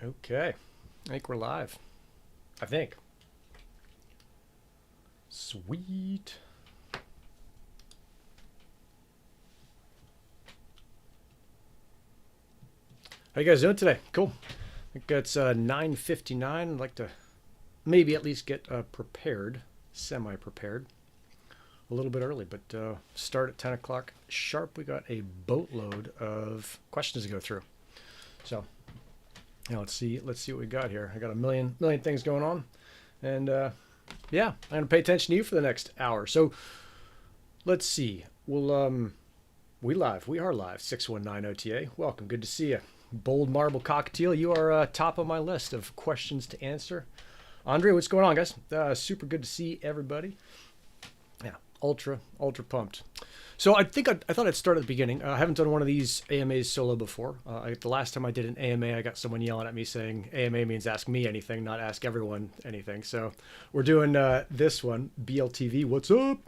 Okay, I think we're live. I think. Sweet. How you guys doing today? Cool. I think it's 9:59. I'd like to maybe at least get prepared, semi-prepared, a little bit early, but start at 10 o'clock sharp. We got a boatload of questions to go through. So, yeah, let's see what we got here. I got a million things going on, and yeah, I'm gonna pay attention to you for the next hour. So, let's see. We'll we are live. 619 OTA. Welcome. Good to see you. Bold Marble Cockatiel, you are top of my list of questions to answer. Andre, what's going on, guys? Super good to see everybody. Yeah, ultra pumped. So I think I thought I'd start at the beginning. I haven't done one of these AMAs solo before. The last time I did an AMA, I got someone yelling at me saying AMA means ask me anything, not ask everyone anything. So we're doing this one, BLTV, what's up?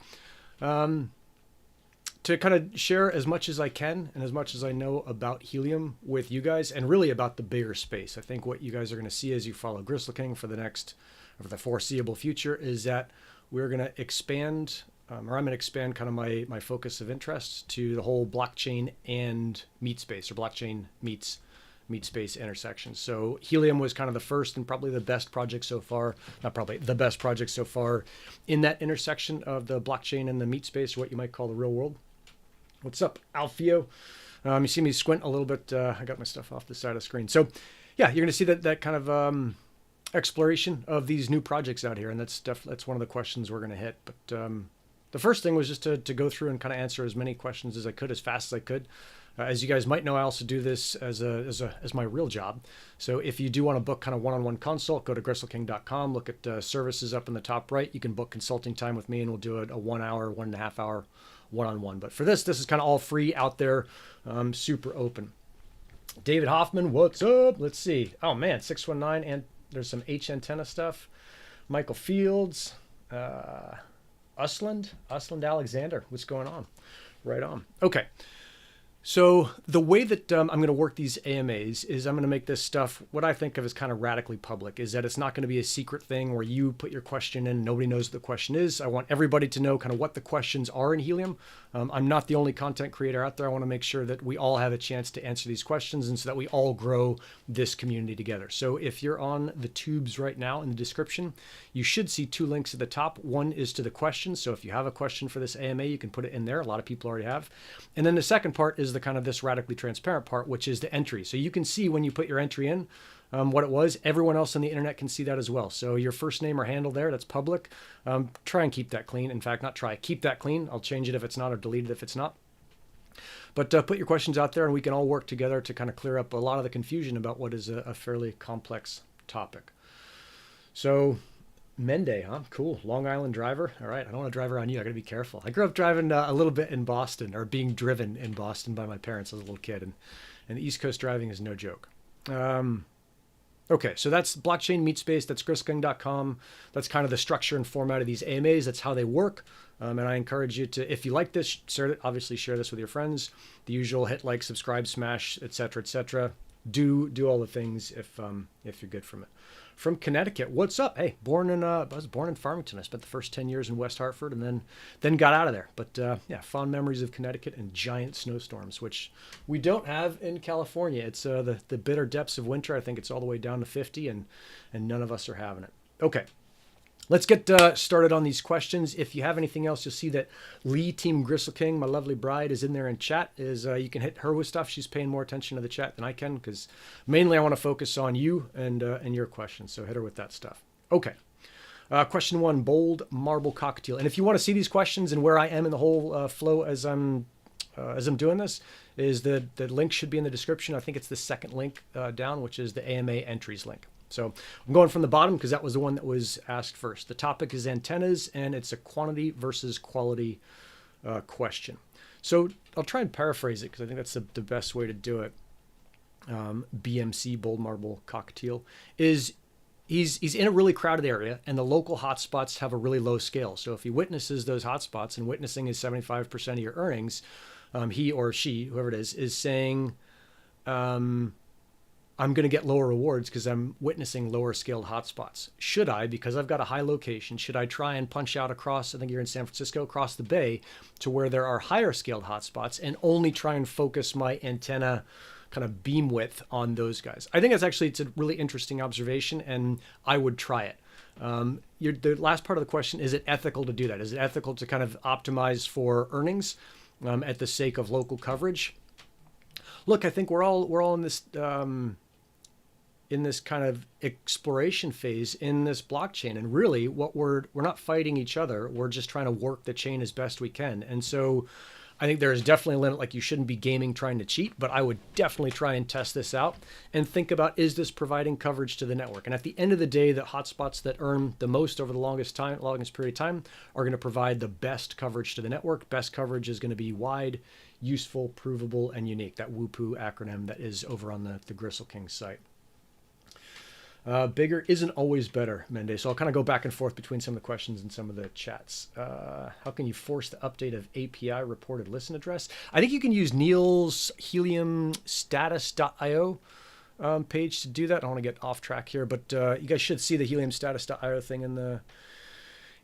To kind of share as much as I can and as much as I know about helium with you guys, and really about the bigger space. I think what you guys are going to see as you follow Gristle King for the foreseeable future is that we're going to expand, or I'm going to expand kind of my focus of interest to the whole blockchain and meat space, or blockchain meets meat space intersection. So Helium was kind of the first and probably the best project so far, not probably, the best project so far in that intersection of the blockchain and the meat space, or what you might call the real world. What's up, Alfio? You see me squint a little bit. I got my stuff off the side of the screen. So yeah, you're going to see that kind of exploration of these new projects out here. And that's one of the questions we're going to hit. But the first thing was just to go through and kind of answer as many questions as I could, as fast as I could. As you guys might know, I also do this as my real job. So if you do want to book kind of one-on-one consult, go to gristleking.com, look at services up in the top right. You can book consulting time with me, and we'll do a 1 hour, 1.5 hour one-on-one. But for this is kind of all free out there, super open. David Hoffman, what's up? Let's see. Oh man, 619, and there's some H antenna stuff. Michael Fields, Usland Alexander, what's going on? Right on. Okay. So the way that I'm going to work these AMAs is I'm going to make this stuff what I think of as kind of radically public, is that it's not going to be a secret thing where you put your question in, nobody knows what the question is. I want everybody to know kind of what the questions are in Helium. I'm not the only content creator out there. I want to make sure that we all have a chance to answer these questions, and so that we all grow this community together. So if you're on the tubes right now in the description, you should see 2 links at the top. One is to the questions. So if you have a question for this AMA, you can put it in there. A lot of people already have. And then the second part is the kind of this radically transparent part, which is the entry. So you can see when you put your entry in what it was. Everyone else on the internet can see that as well. So your first name or handle there, that's public. Try and keep that clean. In fact, not try, keep that clean. I'll change it if it's not, or delete it if it's not. But put your questions out there, and we can all work together to kind of clear up a lot of the confusion about what is a fairly complex topic. So Mende, huh? Cool. Long Island driver. All right. I don't want to drive around you. I got to be careful. I grew up driving a little bit in Boston, or being driven in Boston by my parents as a little kid. And the East Coast driving is no joke. Okay. So that's blockchain meat space. That's gristleking.com. That's kind of the structure and format of these AMAs. That's how they work. And I encourage you to, if you like this, obviously share this with your friends. The usual: hit like, subscribe, smash, etc., etc. Do all the things if you're good from it. From Connecticut, what's up? Hey, I was born in Farmington. I spent the first 10 years in West Hartford, and then got out of there. But yeah, fond memories of Connecticut and giant snowstorms, which we don't have in California. It's the bitter depths of winter. I think it's all the way down to 50, and none of us are having it. Okay. Let's get started on these questions. If you have anything else, you'll see that Lee Team Gristle King, my lovely bride, is in there in chat. You can hit her with stuff. She's paying more attention to the chat than I can, because mainly I want to focus on you and your questions. So hit her with that stuff. Okay. Question 1, Bold Marble Cockatiel. And if you want to see these questions and where I am in the whole flow as I'm doing this, is the link should be in the description. I think it's the second link down, which is the AMA entries link. So I'm going from the bottom because that was the one that was asked first. The topic is antennas, and it's a quantity versus quality question. So I'll try and paraphrase it, because I think that's the best way to do it. BMC, Bold Marble Cockatiel, is he's in a really crowded area, and the local hotspots have a really low scale. So if he witnesses those hotspots, and witnessing is 75% of your earnings, he or she, whoever it is saying, I'm going to get lower rewards because I'm witnessing lower scaled hotspots. Should I, because I've got a high location, should I try and punch out across, I think you're in San Francisco, across the bay to where there are higher scaled hotspots and only try and focus my antenna kind of beam width on those guys? I think it's a really interesting observation, and I would try it. The last part of the question, is it ethical to do that? Is it ethical to kind of optimize for earnings at the sake of local coverage? Look, I think we're all in this kind of exploration phase in this blockchain, and really what we're not fighting each other. We're just trying to work the chain as best we can. And so I think there is definitely a limit. Like, you shouldn't be gaming trying to cheat, but I would definitely try and test this out and think about, is this providing coverage to the network? And at the end of the day, the hotspots that earn the most over the longest period of time are going to provide the best coverage to the network. Best coverage is going to be wide, useful, provable, and unique. That WUPU acronym that is over on the Gristle King site. Bigger isn't always better, Mende. So I'll kind of go back and forth between some of the questions and some of the chats. How can you force the update of API reported listen address? I think you can use Neil's HeliumStatus.io page to do that. I don't want to get off track here, but you guys should see the HeliumStatus.io thing in the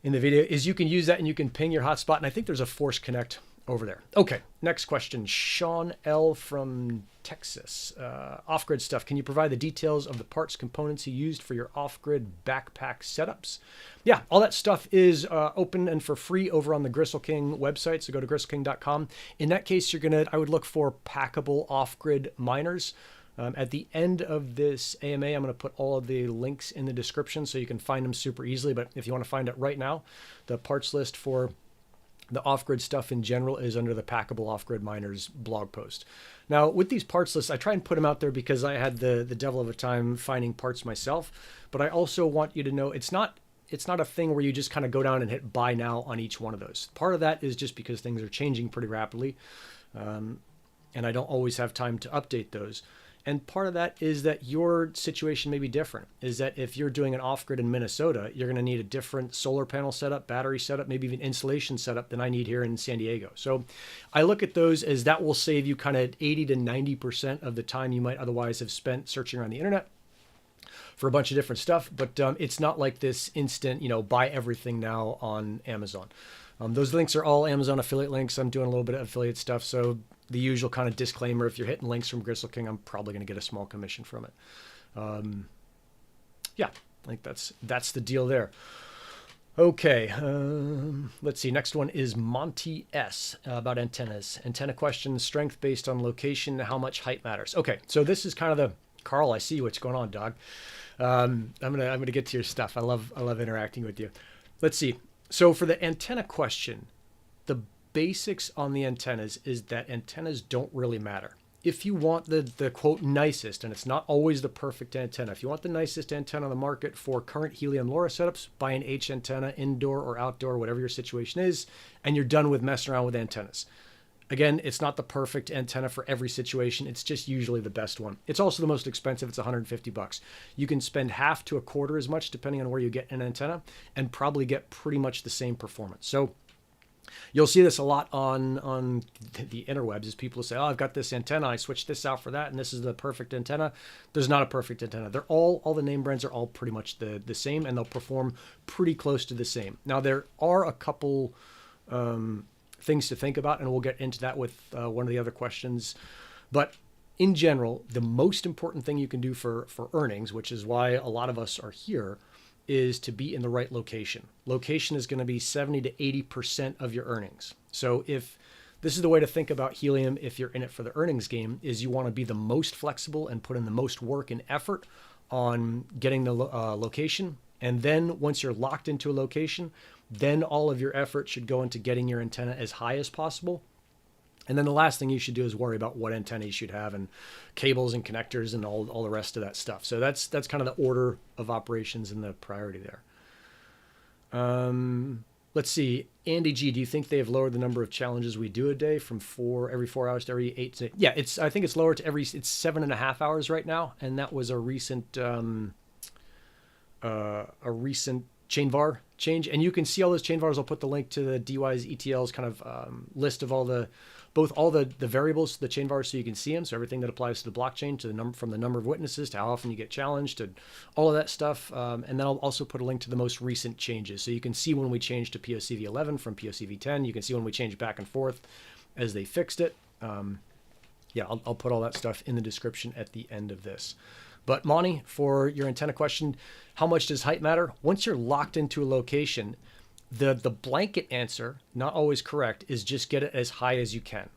video. Is you can use that and you can ping your hotspot, and I think there's a force connect over there. Okay, next question. Sean L. from Texas. Off-grid stuff. Can you provide the details of the parts components you used for your off-grid backpack setups? Yeah, all that stuff is open and for free over on the Gristle King website. So go to gristleking.com. In that case, I would look for packable off-grid miners. At the end of this AMA, I'm going to put all of the links in the description so you can find them super easily. But if you want to find it right now, the parts list for the off-grid stuff in general is under the Packable Off-Grid Miners blog post. Now, with these parts lists, I try and put them out there because I had the devil of a time finding parts myself. But I also want you to know it's not a thing where you just kind of go down and hit buy now on each one of those. Part of that is just because things are changing pretty rapidly, and I don't always have time to update those. And part of that is that your situation may be different, is that if you're doing an off-grid in Minnesota, you're going to need a different solar panel setup, battery setup, maybe even insulation setup than I need here in San Diego. So I look at those as that will save you kind of 80 to 90% of the time you might otherwise have spent searching around the internet for a bunch of different stuff. But it's not like this instant, buy everything now on Amazon. Those links are all Amazon affiliate links. I'm doing a little bit of affiliate stuff. So the usual kind of disclaimer, if you're hitting links from Gristle King, I'm probably going to get a small commission from it. Yeah, I think that's the deal there. Okay, let's see. Next one is Monty S. About antennas. Antenna question, strength based on location, how much height matters. Okay, so this is kind of Carl, I see what's going on, dog. I'm gonna get to your stuff. I love interacting with you. Let's see. So for the antenna question, the basics on the antennas is that antennas don't really matter. If you want the quote nicest, and it's not always the perfect antenna, if you want the nicest antenna on the market for current Helium LoRa setups, buy an H antenna, indoor or outdoor, whatever your situation is, and you're done with messing around with antennas. Again, it's not the perfect antenna for every situation. It's just usually the best one. It's also the most expensive. It's $150. You can spend half to a quarter as much depending on where you get an antenna and probably get pretty much the same performance. So you'll see this a lot on the interwebs is people say, oh, I've got this antenna. I switched this out for that, and this is the perfect antenna. There's not a perfect antenna. They're all the name brands are all pretty much the same, and they'll perform pretty close to the same. Now, there are a couple things to think about, and we'll get into that with one of the other questions. But in general, the most important thing you can do for earnings, which is why a lot of us are here, is to be in the right location. Location is going to be 70 to 80% of your earnings. So if this is the way to think about Helium, if you're in it for the earnings game, is you want to be the most flexible and put in the most work and effort on getting the location. And then once you're locked into a location, then all of your effort should go into getting your antenna as high as possible. And then the last thing you should do is worry about what antenna you should have and cables and connectors and all the rest of that stuff. So that's kind of the order of operations and the priority there. Let's see. Andy G, do you think they have lowered the number of challenges we do a day from every 4 hours to every 8? Yeah, I think it's lowered to it's 7.5 hours right now. And that was a recent chain var change. And you can see all those chain vars. I'll put the link to the DY's ETL's kind of list of all the both all the variables to the chain vars so you can see them. So everything that applies to the blockchain, to the number, from the number of witnesses to how often you get challenged, to all of that stuff. And then I'll also put a link to the most recent changes. So you can see when we changed to POCV11 from POCV10. You can see when we changed back and forth as they fixed it. Yeah, I'll put all that stuff in the description at the end of this. But Monty, for your antenna question, how much does height matter? Once you're locked into a location, the blanket answer, not always correct, is just get it as high as you can.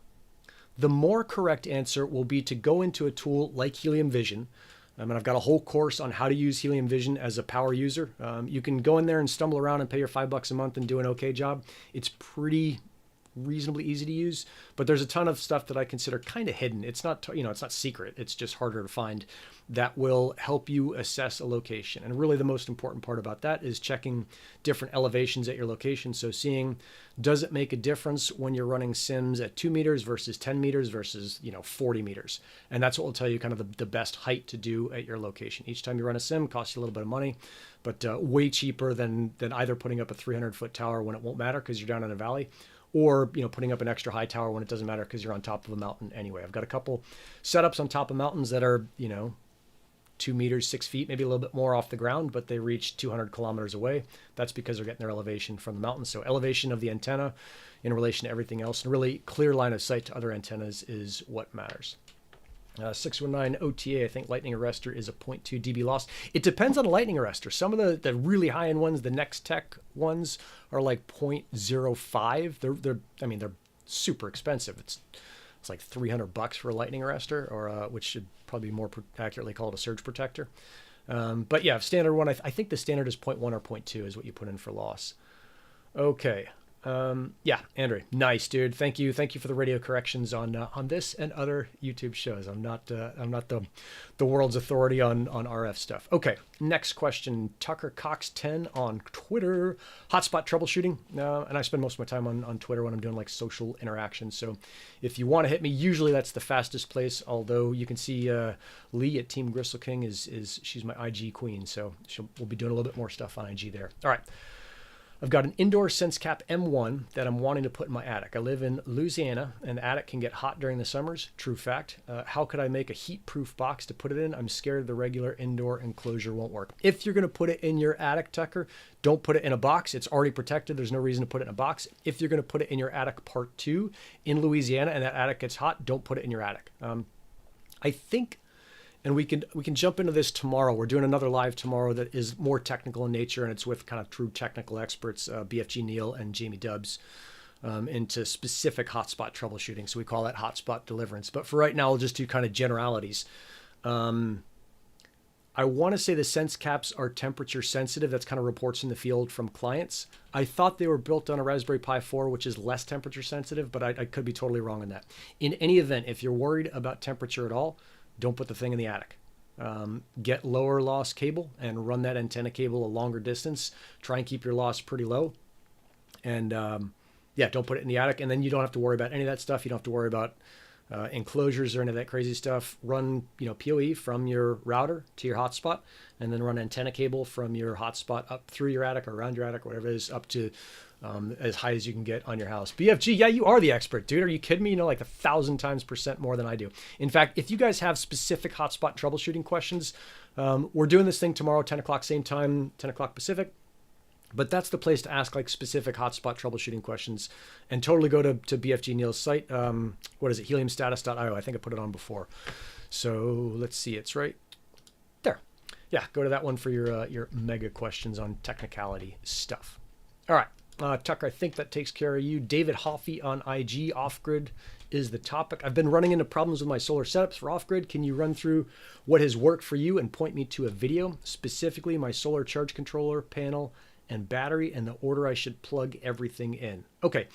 The more correct answer will be to go into a tool like Helium Vision. And I've got a whole course on how to use Helium Vision as a power user. You can go in there and stumble around and pay your $5 a month and do an okay job. It's pretty reasonably easy to use, but there's a ton of stuff that I consider kind of hidden. It's not, it's not secret. It's just harder to find that will help you assess a location. And really the most important part about that is checking different elevations at your location. So seeing, does it make a difference when you're running sims at 2 meters versus 10 meters versus, 40 meters? And that's what will tell you kind of the best height to do at your location. Each time you run a sim costs you a little bit of money, but way cheaper than either putting up a 300-foot tower when it won't matter because you're down in a valley, or putting up an extra high tower when it doesn't matter because you're on top of a mountain anyway. I've got a couple setups on top of mountains that are 2 meters, 6 feet, maybe a little bit more off the ground, but they reach 200 kilometers away. That's because they're getting their elevation from the mountain. So elevation of the antenna in relation to everything else, and really clear line of sight to other antennas is what matters. 619 OTA, I think lightning arrestor is a 0.2 dB loss. It depends on the lightning arrestor. Some of the really high end ones, the Next Tech ones, are like 0.05. They're super expensive. It's like $300 for a lightning arrestor, or which should probably be more accurately called a surge protector. But yeah, standard one, I think the standard is 0.1 or 0.2 is what you put in for loss. Okay. Yeah, Andrew, nice, dude. Thank you for the radio corrections on this and other YouTube shows. I'm not the world's authority on RF stuff. Okay, next question. Tucker Cox 10 on Twitter. Hotspot troubleshooting, and I spend most of my time on Twitter when I'm doing like social interactions. So if you want to hit me, usually that's the fastest place. Although you can see Lee at Team Gristle King is she's my IG queen, so we'll be doing a little bit more stuff on IG there. All right. I've got an indoor SenseCap M1 that I'm wanting to put in my attic. I live in Louisiana, and the attic can get hot during the summers. True fact. How could I make a heat-proof box to put it in? I'm scared the regular indoor enclosure won't work. If you're going to put it in your attic, Tucker, don't put it in a box. It's already protected. There's no reason to put it in a box. If you're going to put it in your attic part 2 in Louisiana and that attic gets hot, don't put it in your attic. I think... And we can jump into this tomorrow. We're doing another live tomorrow that is more technical in nature, and it's with kind of true technical experts, BFG Neil and Jamie Dubs, into specific hotspot troubleshooting. So we call that hotspot deliverance. But for right now, I'll just do kind of generalities. I want to say the SenseCaps are temperature sensitive. That's kind of reports in the field from clients. I thought they were built on a Raspberry Pi 4, which is less temperature sensitive, but I could be totally wrong on that. In any event, if you're worried about temperature at all, don't put the thing in the attic. Get lower loss cable and run that antenna cable a longer distance. Try and keep your loss pretty low. And yeah, don't put it in the attic. And then you don't have to worry about any of that stuff. You don't have to worry about enclosures or any of that crazy stuff. Run PoE from your router to your hotspot, and then run antenna cable from your hotspot up through your attic or around your attic, or whatever it is, up to as high as you can get on your house. BFG, yeah, you are the expert, dude. Are you kidding me? Like 1,000 times % more than I do. In fact, if you guys have specific hotspot troubleshooting questions, we're doing this thing tomorrow, 10 o'clock, same time, 10 o'clock Pacific. But that's the place to ask like specific hotspot troubleshooting questions, and totally go to BFG Neil's site. What is it? HeliumStatus.io. I think I put it on before. So let's see. It's right there. Yeah, go to that one for your mega questions on technicality stuff. All right. Tucker, I think that takes care of you. David Hoffey on IG, off-grid is the topic. I've been running into problems with my solar setups for off-grid. Can you run through what has worked for you and point me to a video, specifically my solar charge controller, panel, and battery, and the order I should plug everything in? Okay.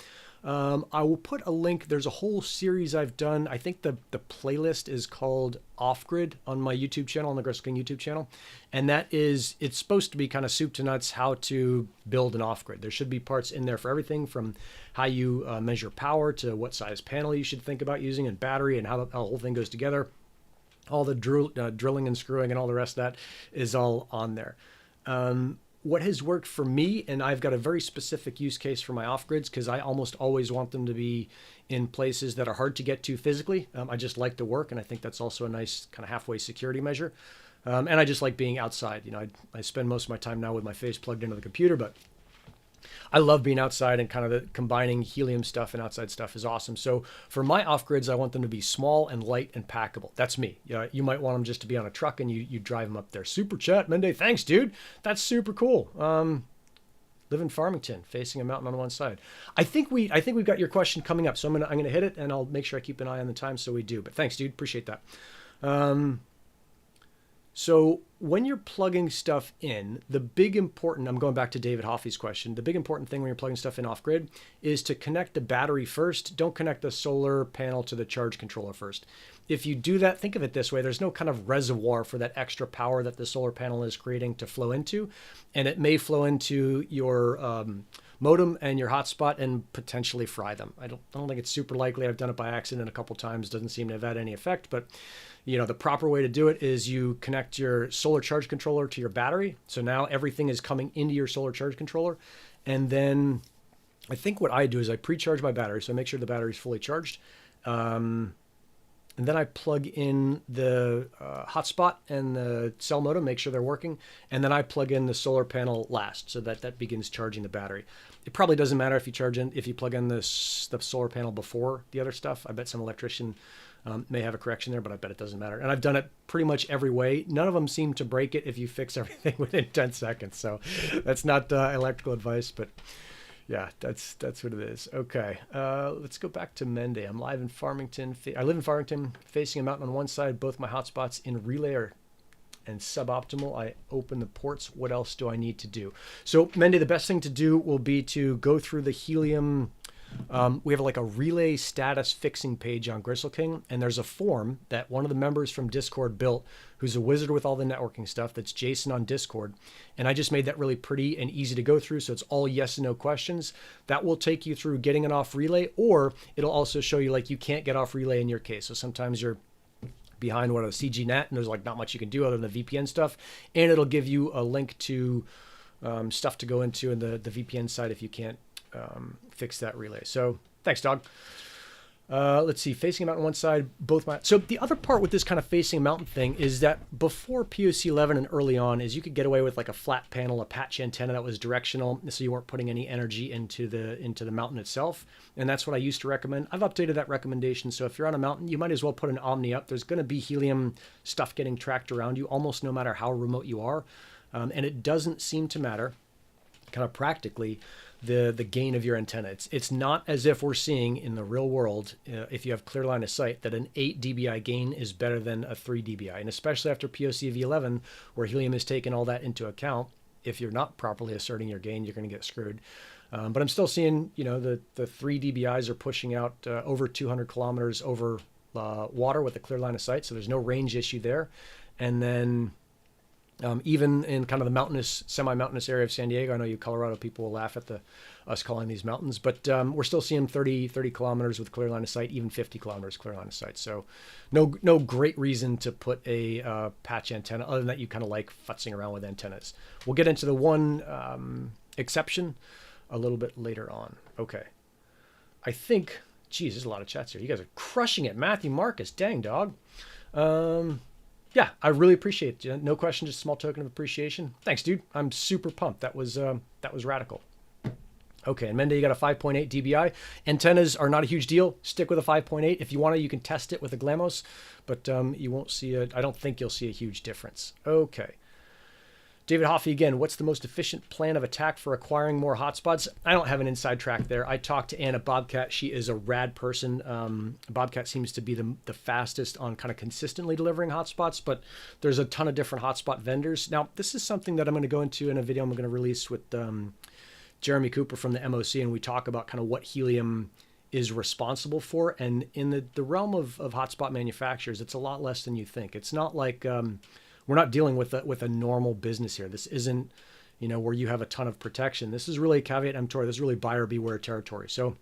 I will put a link. There's a whole series I've done. I think the playlist is called Off Grid on my YouTube channel, on the Gristle King YouTube channel. And it's supposed to be kind of soup to nuts how to build an off grid. There should be parts in there for everything from how you measure power to what size panel you should think about using, and battery, and how the whole thing goes together. All the drilling and screwing and all the rest of that is all on there. what has worked for me, and I've got a very specific use case for my off-grids because I almost always want them to be in places that are hard to get to physically. I just like to work, and I think that's also a nice kind of halfway security measure. And I just like being outside. You know, I spend most of my time now with my face plugged into the computer, but I love being outside, and kind of combining helium stuff and outside stuff is awesome. So for my off-grids, I want them to be small and light and packable. That's me. You might want them just to be on a truck and you drive them up there. Super chat, Monday. Thanks, dude. That's super cool. Live in Farmington, facing a mountain on one side. I think we've got your question coming up, so I'm gonna hit it, and I'll make sure I keep an eye on the time so we do. But thanks, dude. Appreciate that. So when you're plugging stuff in, I'm going back to 𝗷𝗵𝗁's question, the big important thing when you're plugging stuff in off-grid is to connect the battery first. Don't connect the solar panel to the charge controller first. If you do that, think of it this way, there's no kind of reservoir for that extra power that the solar panel is creating to flow into, and it may flow into your modem and your hotspot and potentially fry them. I don't think it's super likely. I've done it by accident a couple times. Doesn't seem to have had any effect, but you know, the proper way to do it is you connect your solar charge controller to your battery. So now everything is coming into your solar charge controller. And then I think what I do is I pre-charge my battery. So I make sure the battery is fully charged. And then I plug in the hotspot and the cell modem, make sure they're working. And then I plug in the solar panel last, so that begins charging the battery. It probably doesn't matter if you plug in the solar panel before the other stuff. I bet some electrician may have a correction there, but I bet it doesn't matter. And I've done it pretty much every way. None of them seem to break it if you fix everything within 10 seconds. So that's not electrical advice, but yeah, that's what it is. Okay, let's go back to Monday. I'm live in Farmington. I live in Farmington, facing a mountain on one side. Both my hotspots in relay are and suboptimal. I open the ports. What else do I need to do? So Monday, the best thing to do will be to go through the Helium. We have like a relay status fixing page on Gristle King, and there's a form that one of the members from Discord built, who's a wizard with all the networking stuff. That's Jason on Discord, and I just made that really pretty and easy to go through, so it's all yes and no questions. That will take you through getting an off relay, or it'll also show you like you can't get off relay in your case. So sometimes you're behind a CGNet and there's like not much you can do other than the VPN stuff, and it'll give you a link to stuff to go into in the VPN side if you can't fix that relay. So thanks, dog. Let's see, facing a mountain on one side, so the other part with this kind of facing a mountain thing is that before POC 11 and early on is you could get away with like a flat panel, a patch antenna that was directional, so you weren't putting any energy into the mountain itself. And that's what I used to recommend. I've updated that recommendation. So if you're on a mountain, you might as well put an Omni up. There's going to be helium stuff getting tracked around you almost no matter how remote you are. And it doesn't seem to matter kind of practically the gain of your antenna. It's not as if we're seeing in the real world, if you have clear line of sight, that an 8 dBi gain is better than a 3 dBi. And especially after POC V11, where helium has taken all that into account, if you're not properly asserting your gain, you're going to get screwed. But I'm still seeing, you know, the 3 dBis are pushing out over 200 kilometers over water with a clear line of sight. So there's no range issue there. And then even in kind of the mountainous, semi-mountainous area of San Diego, I know you Colorado people will laugh at us calling these mountains, but we're still seeing 30 kilometers with clear line of sight, even 50 kilometers clear line of sight. So no great reason to put a patch antenna, other than that you kind of like futzing around with antennas. We'll get into the one exception a little bit later on. Okay. I think, geez, there's a lot of chats here. You guys are crushing it. Matthew Marcus, dang dog. Yeah, I really appreciate it. No question, just a small token of appreciation. Thanks, dude. I'm super pumped. That was radical. Okay, and Monday, you got a 5.8 dBi. Antennas are not a huge deal. Stick with a 5.8. If you want to, you can test it with a GLaMOS, but you won't see I don't think you'll see a huge difference. Okay. David Hoffey again, what's the most efficient plan of attack for acquiring more hotspots? I don't have an inside track there. I talked to Anna Bobcat. She is a rad person. Bobcat seems to be the fastest on kind of consistently delivering hotspots, but there's a ton of different hotspot vendors. Now, this is something that I'm going to go into in a video I'm going to release with Jeremy Cooper from the MOC, and we talk about kind of what Helium is responsible for. And in the realm of hotspot manufacturers, it's a lot less than you think. It's not like... we're not dealing with a normal business here. This isn't, you know, where you have a ton of protection. This is really caveat emptor. This is really buyer beware territory. So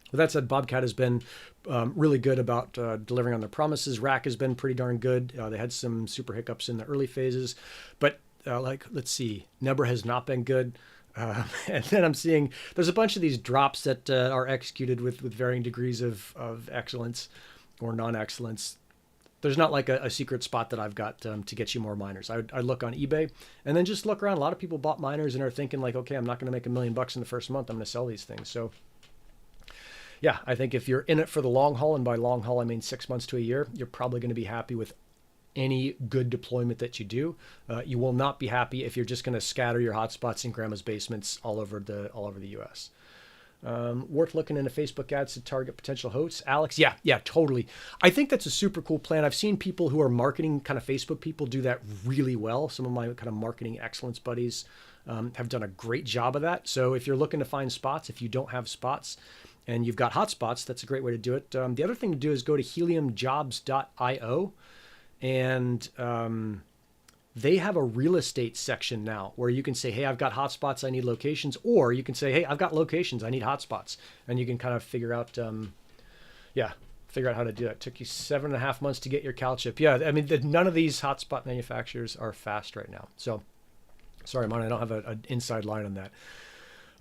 with that said, Bobcat has been really good about delivering on their promises. Rack has been pretty darn good. They had some super hiccups in the early phases, but like, let's see, 𝗫𝗫 has not been good. And then I'm seeing there's a bunch of these drops that are executed with varying degrees of excellence or non-excellence. There's not like a secret spot that I've got to get you more miners. I look on eBay and then just look around. A lot of people bought miners and are thinking like, okay, I'm not going to make $1 million in the first month. I'm going to sell these things. So yeah, I think if you're in it for the long haul, and by long haul, I mean 6 months to a year, you're probably going to be happy with any good deployment that you do. You will not be happy if you're just going to scatter your hotspots in grandma's basements all over the US. Worth looking into Facebook ads to target potential hosts. Alex, yeah, totally. I think that's a super cool plan. I've seen people who are marketing kind of Facebook people do that really well. Some of my kind of marketing excellence buddies have done a great job of that. So if you're looking to find spots, if you don't have spots and you've got hotspots, that's a great way to do it. The other thing to do is go to heliumjobs.io, and they have a real estate section now where you can say, hey, I've got hotspots, I need locations. Or you can say, hey, I've got locations, I need hotspots. And you can kind of figure out, figure out how to do that. It took you 7.5 months to get your 𝐜𝐴. Yeah, I mean, none of these hotspot manufacturers are fast right now. So sorry, Mon, I don't have an inside line on that.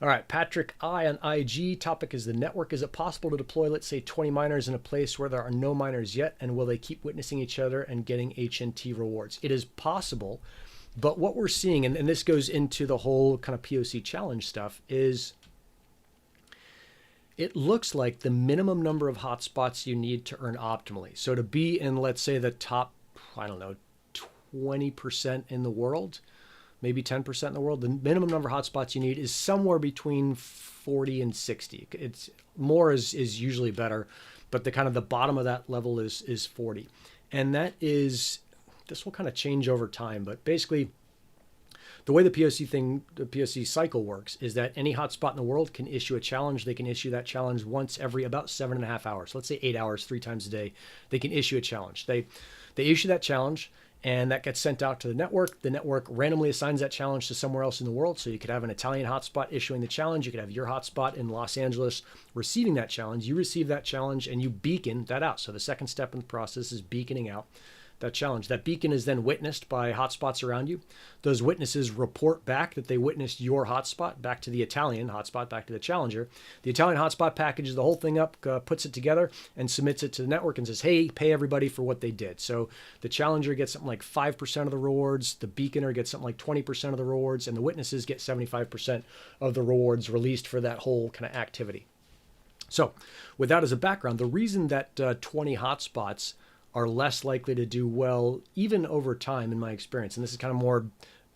All right, Patrick I on IG. Topic is the network. Is it possible to deploy, let's say, 20 miners in a place where there are no miners yet? And will they keep witnessing each other and getting HNT rewards? It is possible. But what we're seeing, and this goes into the whole kind of POC challenge stuff, is it looks like the minimum number of hotspots you need to earn optimally. So to be in, let's say, the top, I don't know, 20% in the world, maybe 10% in the world, the minimum number of hotspots you need is somewhere between 40 and 60. It's more is usually better, but the kind of the bottom of that level is 40. And that is, this will kind of change over time, but basically the way the POC cycle works is that any hotspot in the world can issue a challenge. They can issue that challenge once every about 7.5 hours. Let's say 8 hours, 3 times a day. They can issue a challenge. They issue that challenge, and that gets sent out to the network. The network randomly assigns that challenge to somewhere else in the world. So you could have an Italian hotspot issuing the challenge. You could have your hotspot in Los Angeles receiving that challenge. You receive that challenge and you beacon that out. So the second step in the process is beaconing out that challenge. That beacon is then witnessed by hotspots around you. Those witnesses report back that they witnessed your hotspot back to the Italian hotspot, back to the challenger. The Italian hotspot packages the whole thing up, puts it together, and submits it to the network and says, hey, pay everybody for what they did. So the challenger gets something like 5% of the rewards, the beaconer gets something like 20% of the rewards, and the witnesses get 75% of the rewards released for that whole kind of activity. So with that as a background, the reason that 20 hotspots are less likely to do well, even over time, in my experience, and this is kind of more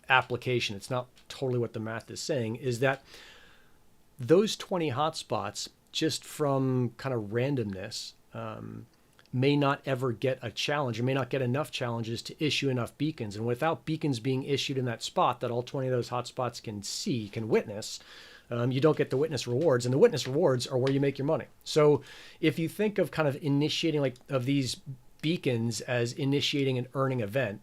application, it's not totally what the math is saying, is that those 20 hotspots, just from kind of randomness, may not ever get a challenge, or may not get enough challenges to issue enough beacons. And without beacons being issued in that spot that all 20 of those hotspots can see, can witness, you don't get the witness rewards, and the witness rewards are where you make your money. So if you think of kind of initiating, like, of these beacons as initiating an earning event,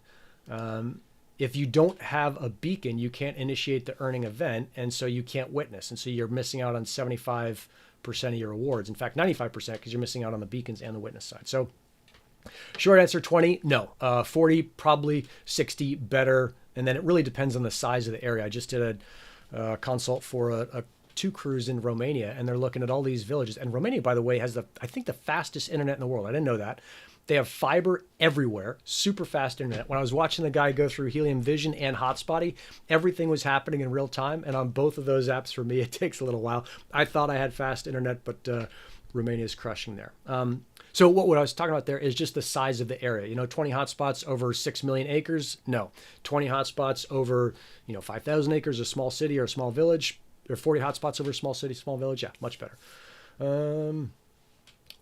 if you don't have a beacon, you can't initiate the earning event, and so you can't witness, and so you're missing out on 75% of your rewards. In fact, 95%, because you're missing out on the beacons and the witness side. So short answer, 20, no. 40, probably 60, better. And then it really depends on the size of the area. I just did a consult for two crews in Romania, and they're looking at all these villages. And Romania, by the way, has I think the fastest internet in the world. I didn't know that. They have fiber everywhere, super fast internet. When I was watching the guy go through Helium Vision and Hotspotty, everything was happening in real time. And on both of those apps, for me, it takes a little while. I thought I had fast internet, but Romania is crushing there. So what I was talking about there is just the size of the area. 20 hotspots over 6 million acres? No. 20 hotspots over 5,000 acres, a small city or a small village, or 40 hotspots over a small city, small village? Yeah, much better.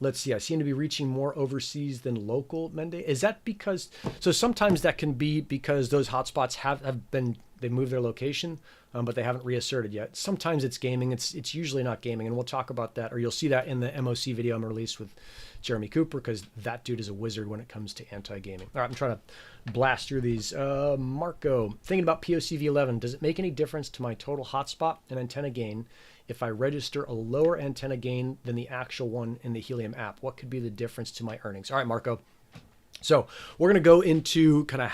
Let's see, I seem to be reaching more overseas than local, Mende. Is that because, so sometimes that can be because those hotspots have been, they moved their location, but they haven't reasserted yet. Sometimes it's gaming, it's usually not gaming, and we'll talk about that, or you'll see that in the MOC video I'm gonna release with Jeremy Cooper, because that dude is a wizard when it comes to anti-gaming. All right, I'm trying to blast through these. Marco, thinking about POCv11, does it make any difference to my total hotspot and antenna gain if I register a lower antenna gain than the actual one in the Helium app? What could be the difference to my earnings? All right, Marco. So we're going to go into kind of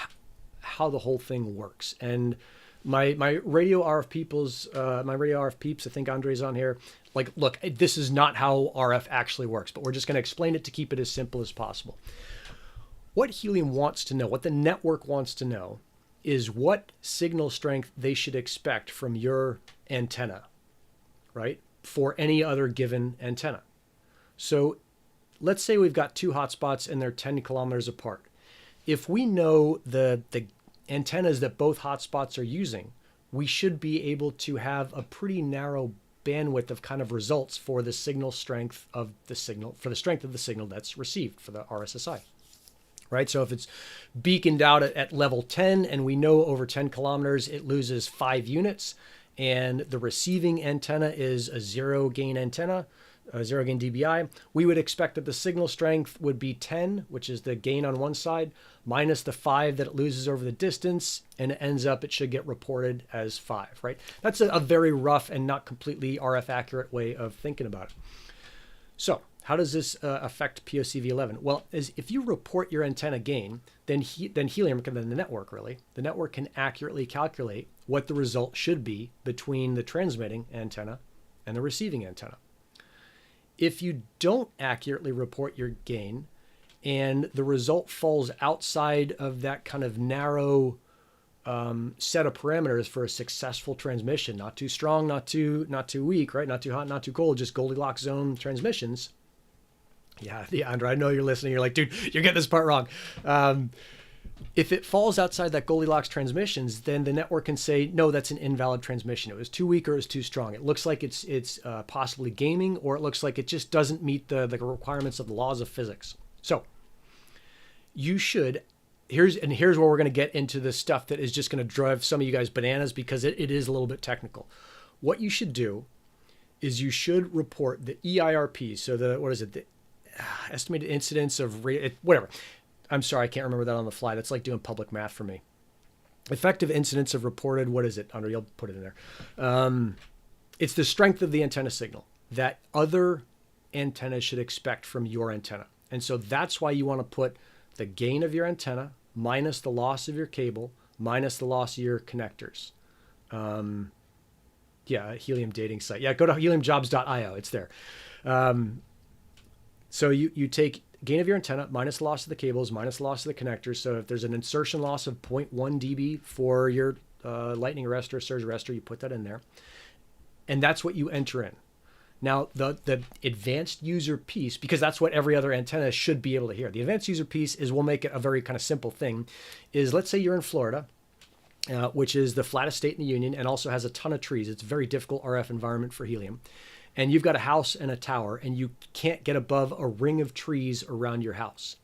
how the whole thing works. And my radio RF peoples, my radio RF peeps, I think Andre's on here. Like, look, this is not how RF actually works, but we're just going to explain it to keep it as simple as possible. What Helium wants to know, what the network wants to know, is what signal strength they should expect from your antenna, right? For any other given antenna. So let's say we've got two hotspots and they're 10 kilometers apart. If we know the antennas that both hotspots are using, we should be able to have a pretty narrow bandwidth of kind of results for the signal strength of the signal, for the strength of the signal that's received for the RSSI. Right? So if it's beaconed out at level 10 and we know over 10 kilometers it loses 5 units, and the receiving antenna is a zero gain antenna, a zero gain dBi, we would expect that the signal strength would be 10, which is the gain on one side, minus the 5 that it loses over the distance, and it ends up, it should get reported as 5, right? That's a very rough and not completely RF accurate way of thinking about it. So how does this affect POCV11? Well, if you report your antenna gain, then Helium, then the network really, the network can accurately calculate what the result should be between the transmitting antenna and the receiving antenna. If you don't accurately report your gain and the result falls outside of that kind of narrow set of parameters for a successful transmission, not too strong, not too weak, right? Not too hot, not too cold, just Goldilocks zone transmissions. Yeah, Andrew, I know you're listening. You're like, dude, you're getting this part wrong. If it falls outside that Goldilocks transmissions, then the network can say, no, that's an invalid transmission. It was too weak or it was too strong. It looks like it's possibly gaming, or it looks like it just doesn't meet the requirements of the laws of physics. So you should, here's where we're going to get into the stuff that is just going to drive some of you guys bananas, because it is a little bit technical. What you should do is you should report the EIRP. So the estimated incidence of whatever. I'm sorry, I can't remember that on the fly. That's like doing public math for me. Effective incidence of reported, what is it? Andre, you'll put it in there. It's the strength of the antenna signal that other antennas should expect from your antenna. And so that's why you want to put the gain of your antenna minus the loss of your cable minus the loss of your connectors. Yeah, Helium dating site. Yeah, go to heliumjobs.io. It's there. So you take gain of your antenna minus the loss of the cables minus the loss of the connectors. So if there's an insertion loss of 0.1 dB for your lightning arrestor, surge arrestor, you put that in there. And that's what you enter in. Now, the advanced user piece, because that's what every other antenna should be able to hear. The advanced user piece is, we'll make it a very kind of simple thing, is let's say you're in Florida, which is the flattest state in the union and also has a ton of trees. It's a very difficult RF environment for Helium. And you've got a house and a tower, and you can't get above a ring of trees around your house.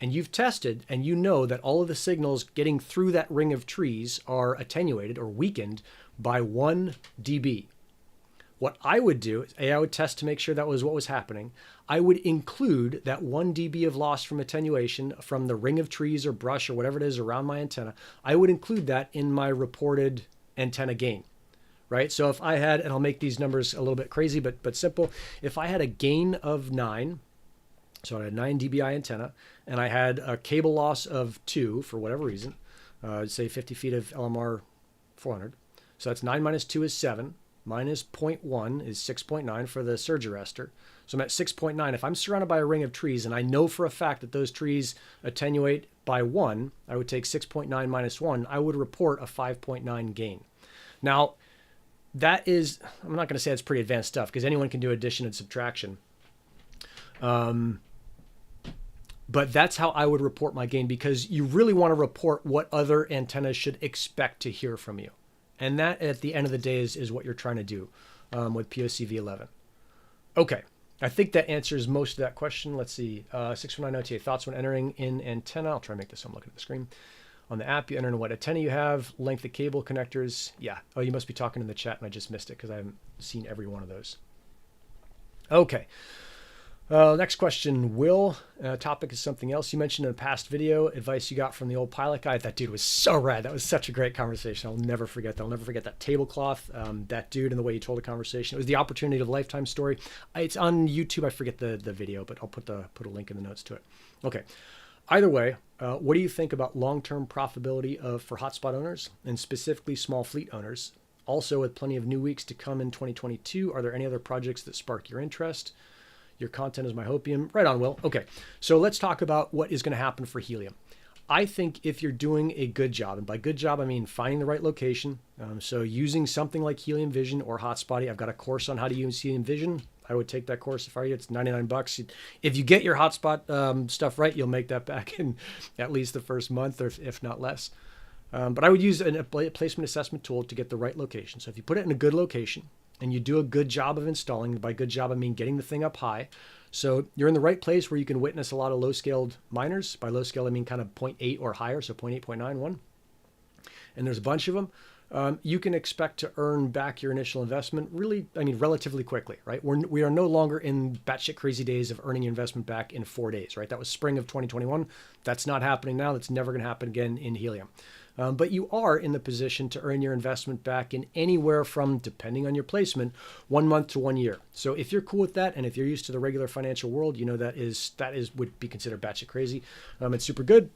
And you've tested, and you know that all of the signals getting through that ring of trees are attenuated or weakened by 1 dB. What I would do is, I would test to make sure that was what was happening. I would include that 1 dB of loss from attenuation from the ring of trees or brush or whatever it is around my antenna. I would include that in my reported antenna gain. Right? So if I had, and I'll make these numbers a little bit crazy, but simple. If I had a gain of 9, so I had a 9 dBi antenna, and I had a cable loss of 2 for whatever reason, say 50 feet of LMR 400. So that's 9 minus 2 is 7, minus 0.1 is 6.9 for the surge arrestor. So I'm at 6.9. If I'm surrounded by a ring of trees, and I know for a fact that those trees attenuate by 1, I would take 6.9 minus 1. I would report a 5.9 gain. Now, that is, I'm not going to say it's pretty advanced stuff because anyone can do addition and subtraction. But that's how I would report my gain, because you really want to report what other antennas should expect to hear from you. And that, at the end of the day, is what you're trying to do with POCV11. Okay, I think that answers most of that question. Let's see, 619 OTA, thoughts when entering in antenna. I'll try to make this so I'm looking at the screen. On the app, you enter in what antenna you have, length of cable, connectors. Yeah. Oh, you must be talking in the chat and I just missed it because I haven't seen every one of those. Okay. Next question, Will. Topic is something else you mentioned in a past video. Advice you got from the old pilot guy. That dude was so rad. That was such a great conversation. I'll never forget that. I'll never forget that tablecloth, that dude and the way he told the conversation. It was the opportunity of a lifetime story. It's on YouTube. I forget the video, but I'll put a link in the notes to it. Okay. either way, what do you think about long-term profitability for hotspot owners and specifically small fleet owners? Also, with plenty of new weeks to come in 2022, are there any other projects that spark your interest? Your content is my hopium. Right on, Will. Okay, so let's talk about what is going to happen for Helium. I think if you're doing a good job, and by good job, I mean finding the right location. So using something like Helium Vision or Hotspotty. I've got a course on how to use Helium Vision. I would take that course if I were you. It's $99. If you get your hotspot stuff right, you'll make that back in at least the first month, or if not less. But I would use a placement assessment tool to get the right location. So if you put it in a good location and you do a good job of installing, by good job, I mean getting the thing up high. So you're in the right place where you can witness a lot of low-scaled miners. By low scale, I mean kind of 0.8 or higher, so 0.8, 0.91. And there's a bunch of them. You can expect to earn back your initial investment really, I mean, relatively quickly, right? We are no longer in batshit crazy days of earning your investment back in 4 days, right? That was spring of 2021. That's not happening now. That's never going to happen again in Helium. But you are in the position to earn your investment back in anywhere from, depending on your placement, 1 month to 1 year. So if you're cool with that, and if you're used to the regular financial world, you know that would be considered batshit crazy. It's super good.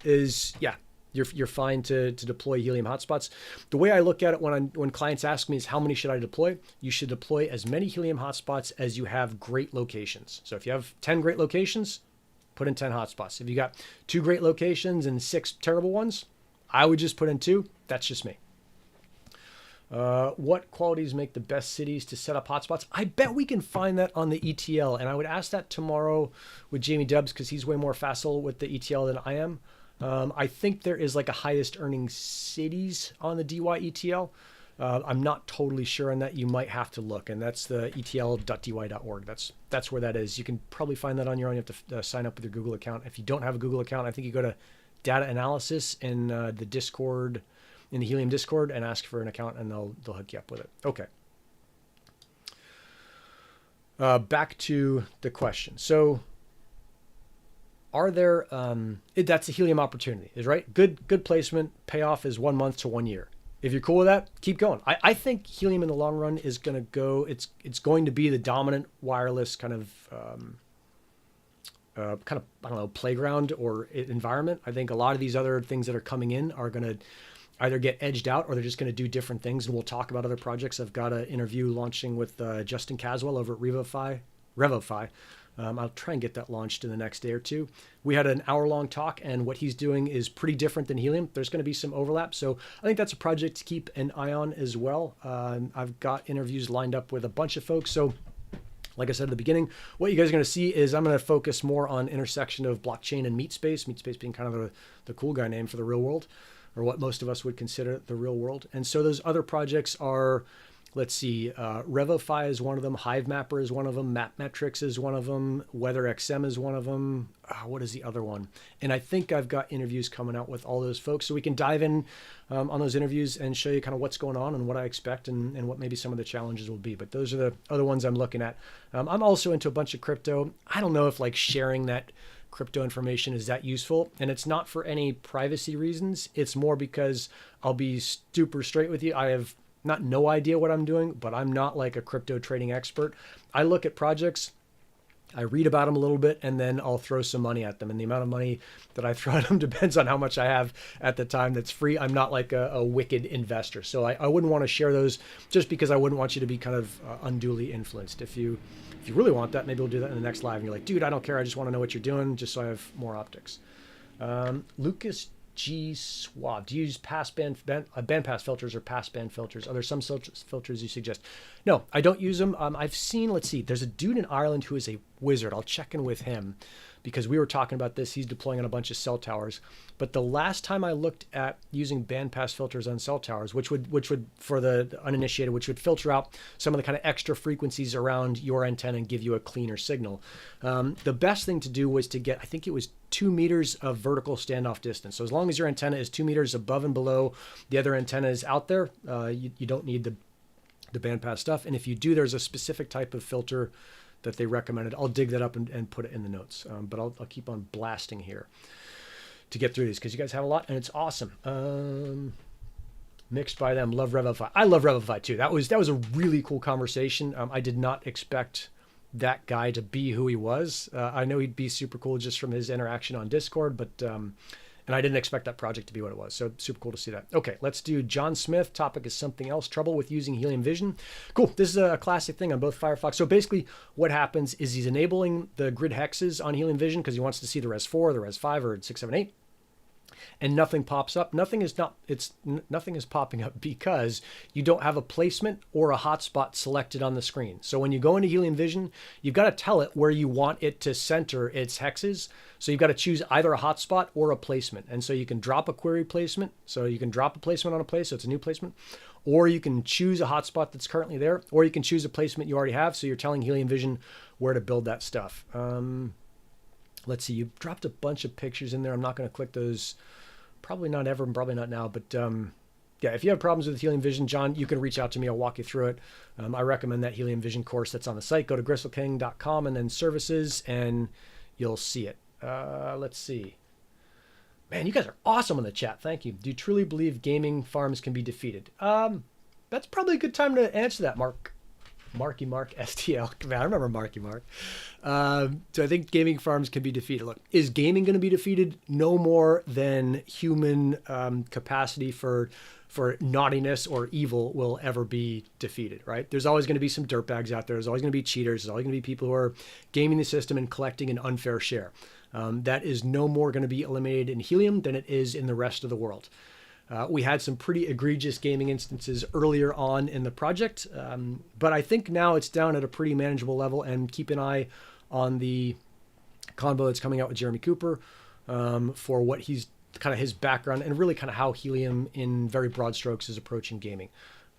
You're fine to deploy Helium hotspots. The way I look at it when clients ask me is how many should I deploy? You should deploy as many Helium hotspots as you have great locations. So if you have 10 great locations, put in 10 hotspots. If you got 2 great locations and 6 terrible ones, I would just put in 2. That's just me. What qualities make the best cities to set up hotspots? I bet we can find that on the ETL. And I would ask that tomorrow with Jamie Dubs, because he's way more facile with the ETL than I am. I think there is like a highest earning cities on the DY ETL. I'm not totally sure on that. You might have to look, and that's the etl.dy.org. That's where that is. You can probably find that on your own. You have to sign up with your Google account. If you don't have a Google account, I think you go to data analysis in the Discord, in the Helium Discord, and ask for an account, and they'll hook you up with it. Okay. Back to the question. So are there, that's a Helium opportunity, is right? Good placement, payoff is 1 month to 1 year. If you're cool with that, keep going. I think Helium in the long run is going to go, it's going to be the dominant wireless kind of, I don't know, playground or environment. I think a lot of these other things that are coming in are going to either get edged out or they're just going to do different things. And we'll talk about other projects. I've got an interview launching with Justin Caswell over at 𝗵𝗁. I'll try and get that launched in the next day or two. We had an hour-long talk, and what he's doing is pretty different than Helium. There's going to be some overlap. So I think that's a project to keep an eye on as well. I've got interviews lined up with a bunch of folks. So like I said at the beginning, what you guys are going to see is I'm going to focus more on intersection of blockchain and 𝑚eatSpace. 𝑚eatSpace being kind of the cool guy name for the real world, or what most of us would consider the real world. And so those other projects are, let's see, 𝗵𝗁 is one of them, HiveMapper is one of them, MapMetrics is one of them, WeatherXM is one of them. What is the other one? And I think I've got interviews coming out with all those folks, so we can dive in on those interviews and show you kind of what's going on and what I expect and what maybe some of the challenges will be. But those are the other ones I'm looking at. I'm also into a bunch of crypto. I don't know if like sharing that crypto information is that useful, and it's not for any privacy reasons. It's more because I'll be super straight with you. I have not no idea what I'm doing, but I'm not like a crypto trading expert. I look at projects, I read about them a little bit, and then I'll throw some money at them. And the amount of money that I throw at them depends on how much I have at the time that's free. I'm not like a wicked investor. So I wouldn't want to share those just because I wouldn't want you to be kind of unduly influenced. If you really want that, maybe we'll do that in the next live. And you're like, dude, I don't care. I just want to know what you're doing just so I have more optics. Lucas G. Swab. Do you use bandpass filters or passband filters? Are there some filters you suggest? No, I don't use them. I've seen, let's see, there's a dude in Ireland who is a wizard. I'll check in with him because we were talking about this. He's deploying on a bunch of cell towers. But the last time I looked at using bandpass filters on cell towers, which would for the uninitiated, which would filter out some of the kind of extra frequencies around your antenna and give you a cleaner signal. The best thing to do was to get, I think it was 2 meters of vertical standoff distance. So as long as your antenna is 2 meters above and below the other antennas out there, you don't need the bandpass stuff. And if you do, there's a specific type of filter that they recommended. I'll dig that up and put it in the notes. But I'll keep on blasting here to get through these because you guys have a lot and it's awesome. Mixed by them. Love 𝗵𝗁. I love 𝗵𝗁 too. That was a really cool conversation. I did not expect that guy to be who he was. I know he'd be super cool just from his interaction on Discord, but and I didn't expect that project to be what it was. So super cool to see that. Okay, let's do John Smith. Topic is something else. Trouble with using Helium Vision. Cool. This is a classic thing on both Firefox. So basically what happens is he's enabling the grid hexes on Helium Vision because he wants to see the res4, the res5, or 6, 7, 8. And nothing pops up. Nothing is popping up because you don't have a placement or a hotspot selected on the screen. So when you go into Helium Vision, you've got to tell it where you want it to center its hexes. So you've got to choose either a hotspot or a placement. And so you can drop a query placement. So you can drop a placement on a place, so it's a new placement. Or you can choose a hotspot that's currently there. Or you can choose a placement you already have. So you're telling Helium Vision where to build that stuff. Let's see, you've dropped a bunch of pictures in there. I'm not going to click those. Probably not ever, and probably not now. But yeah, if you have problems with Helium Vision, John, you can reach out to me. I'll walk you through it. I recommend that Helium Vision course that's on the site. Go to gristleking.com and then services, and you'll see it. Let's see. Man, you guys are awesome in the chat. Thank you. Do you truly believe gaming farms can be defeated? That's probably a good time to answer that, Mark. Marky Mark STL. Man, I remember Marky Mark. So I think gaming farms can be defeated. Look, is gaming going to be defeated? No more than human capacity for naughtiness or evil will ever be defeated, right? There's always going to be some dirtbags out there. There's always going to be cheaters. There's always going to be people who are gaming the system and collecting an unfair share. That is no more going to be eliminated in Helium than it is in the rest of the world. We had some pretty egregious gaming instances earlier on in the project, but I think now it's down at a pretty manageable level, and keep an eye on the convo that's coming out with Jeremy Cooper for what he's kind of his background and really kind of how Helium in very broad strokes is approaching gaming.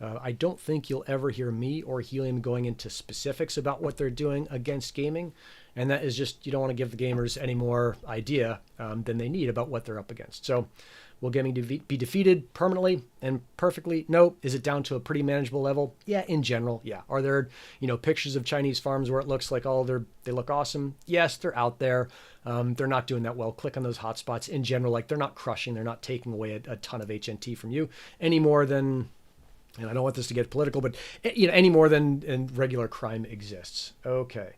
I don't think you'll ever hear me or Helium going into specifics about what they're doing against gaming. And that is just, you don't want to give the gamers any more idea than they need about what they're up against. So will gaming be defeated permanently and perfectly? No. Is it down to a pretty manageable level? Yeah, in general, yeah. Are there, pictures of Chinese farms where it looks like, they look awesome? Yes, they're out there. They're not doing that well. Click on those hotspots. In general, like they're not crushing, they're not taking away a ton of HNT from you any more than, and I don't want this to get political, but any more than regular crime exists. Okay.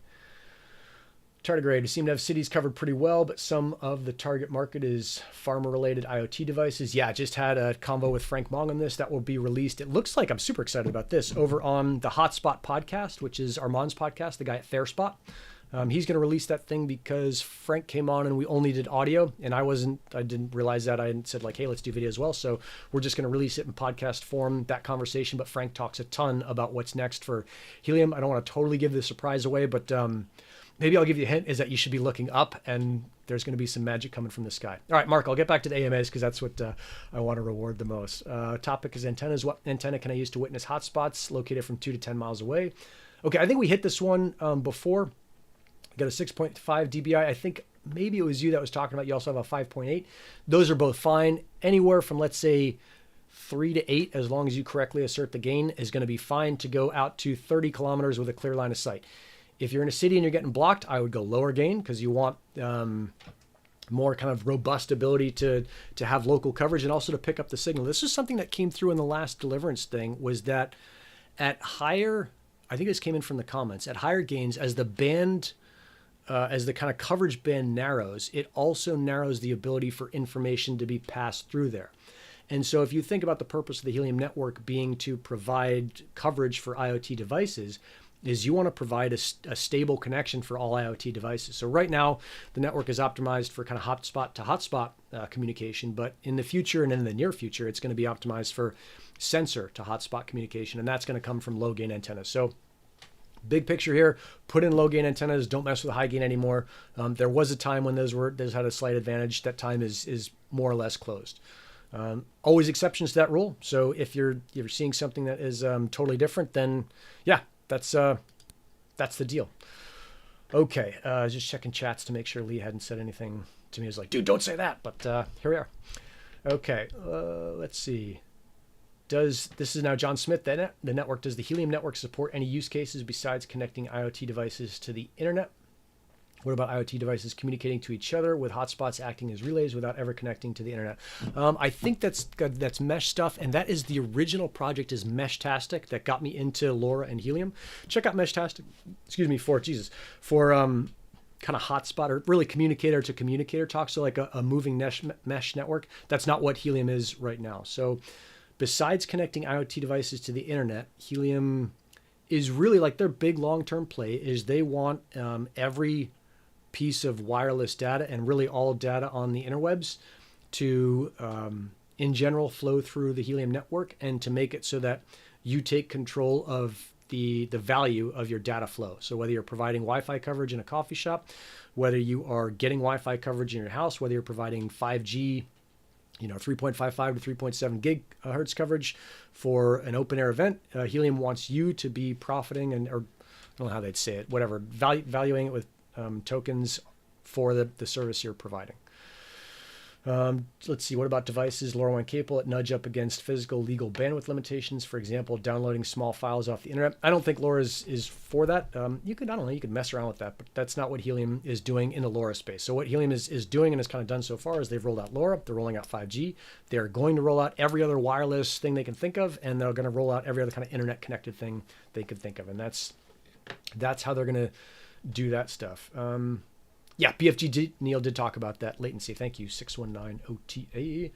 Tardigrade, we seem to have cities covered pretty well, but some of the target market is farmer-related IoT devices. Yeah, I just had a convo with Frank Mong on this. That will be released. It looks like, I'm super excited about this, over on the Hotspot podcast, which is Armand's podcast, the guy at 𝗨spot. He's going to release that thing because Frank came on and we only did audio, and I didn't realize that. I said like, hey, let's do video as well. So we're just going to release it in podcast form, that conversation. But Frank talks a ton about what's next for Helium. I don't want to totally give the surprise away, but maybe I'll give you a hint, is that you should be looking up, and there's going to be some magic coming from the sky. All right, Mark, I'll get back to the AMAs because that's what I want to reward the most. Topic is antennas. What antenna can I use to witness hotspots located from 2 to 10 miles away? Okay, I think we hit this one before. Got a 6.5 dBi. I think maybe it was you that was talking about. You also have a 5.8. Those are both fine. Anywhere from, let's say, 3 to 8, as long as you correctly assert the gain, is going to be fine to go out to 30 kilometers with a clear line of sight. If you're in a city and you're getting blocked, I would go lower gain because you want more kind of robust ability to have local coverage and also to pick up the signal. This is something that came through in the last Deliverance thing, was that at higher, I think this came in from the comments, at higher gains, as the band, as the kind of coverage band narrows, it also narrows the ability for information to be passed through there. And so if you think about the purpose of the Helium network being to provide coverage for IoT devices, is you want to provide a stable connection for all IoT devices. So right now, the network is optimized for kind of hotspot to hotspot communication, but in the future and in the near future, it's going to be optimized for sensor to hotspot communication, and that's going to come from low gain antennas. So big picture here, put in low gain antennas, don't mess with the high gain anymore. There was a time when those had a slight advantage. That time is more or less closed. Always exceptions to that rule. So if you're seeing something that is totally different, then yeah, that's the deal. Okay, just checking chats to make sure Lee hadn't said anything to me. He was like, dude, don't say that, but here we are. Okay, let's see. This is now John Smith, the network. Does the Helium network support any use cases besides connecting IoT devices to the internet? What about IoT devices communicating to each other with hotspots acting as relays without ever connecting to the internet? I think that's mesh stuff, and that is the original project is Meshtastic that got me into LoRa and Helium. Check out Meshtastic, for kind of hotspot or really communicator to communicator talk. So like a moving mesh network. That's not what Helium is right now. So besides connecting IoT devices to the internet, Helium is really like their big long-term play is they want every piece of wireless data and really all data on the interwebs to, in general, flow through the Helium network and to make it so that you take control of the value of your data flow. So whether you're providing Wi-Fi coverage in a coffee shop, whether you are getting Wi-Fi coverage in your house, whether you're providing 5G, 3.55 to 3.7 gigahertz coverage for an open air event, Helium wants you to be profiting or I don't know how they'd say it, whatever, valuing it with tokens for the service you're providing. Let's see, what about devices LoRaWAN capable that nudge up against physical legal bandwidth limitations? For example, downloading small files off the internet. I don't think LoRa is for that. You could mess around with that, but that's not what Helium is doing in the LoRa space. So what Helium is doing and has kind of done so far is they've rolled out LoRa, they're rolling out 5G, they're going to roll out every other wireless thing they can think of, and they're going to roll out every other kind of internet connected thing they could think of. And that's how they're going to do that stuff. Yeah, BFG Neil did talk about that latency. Thank you, 619OTA.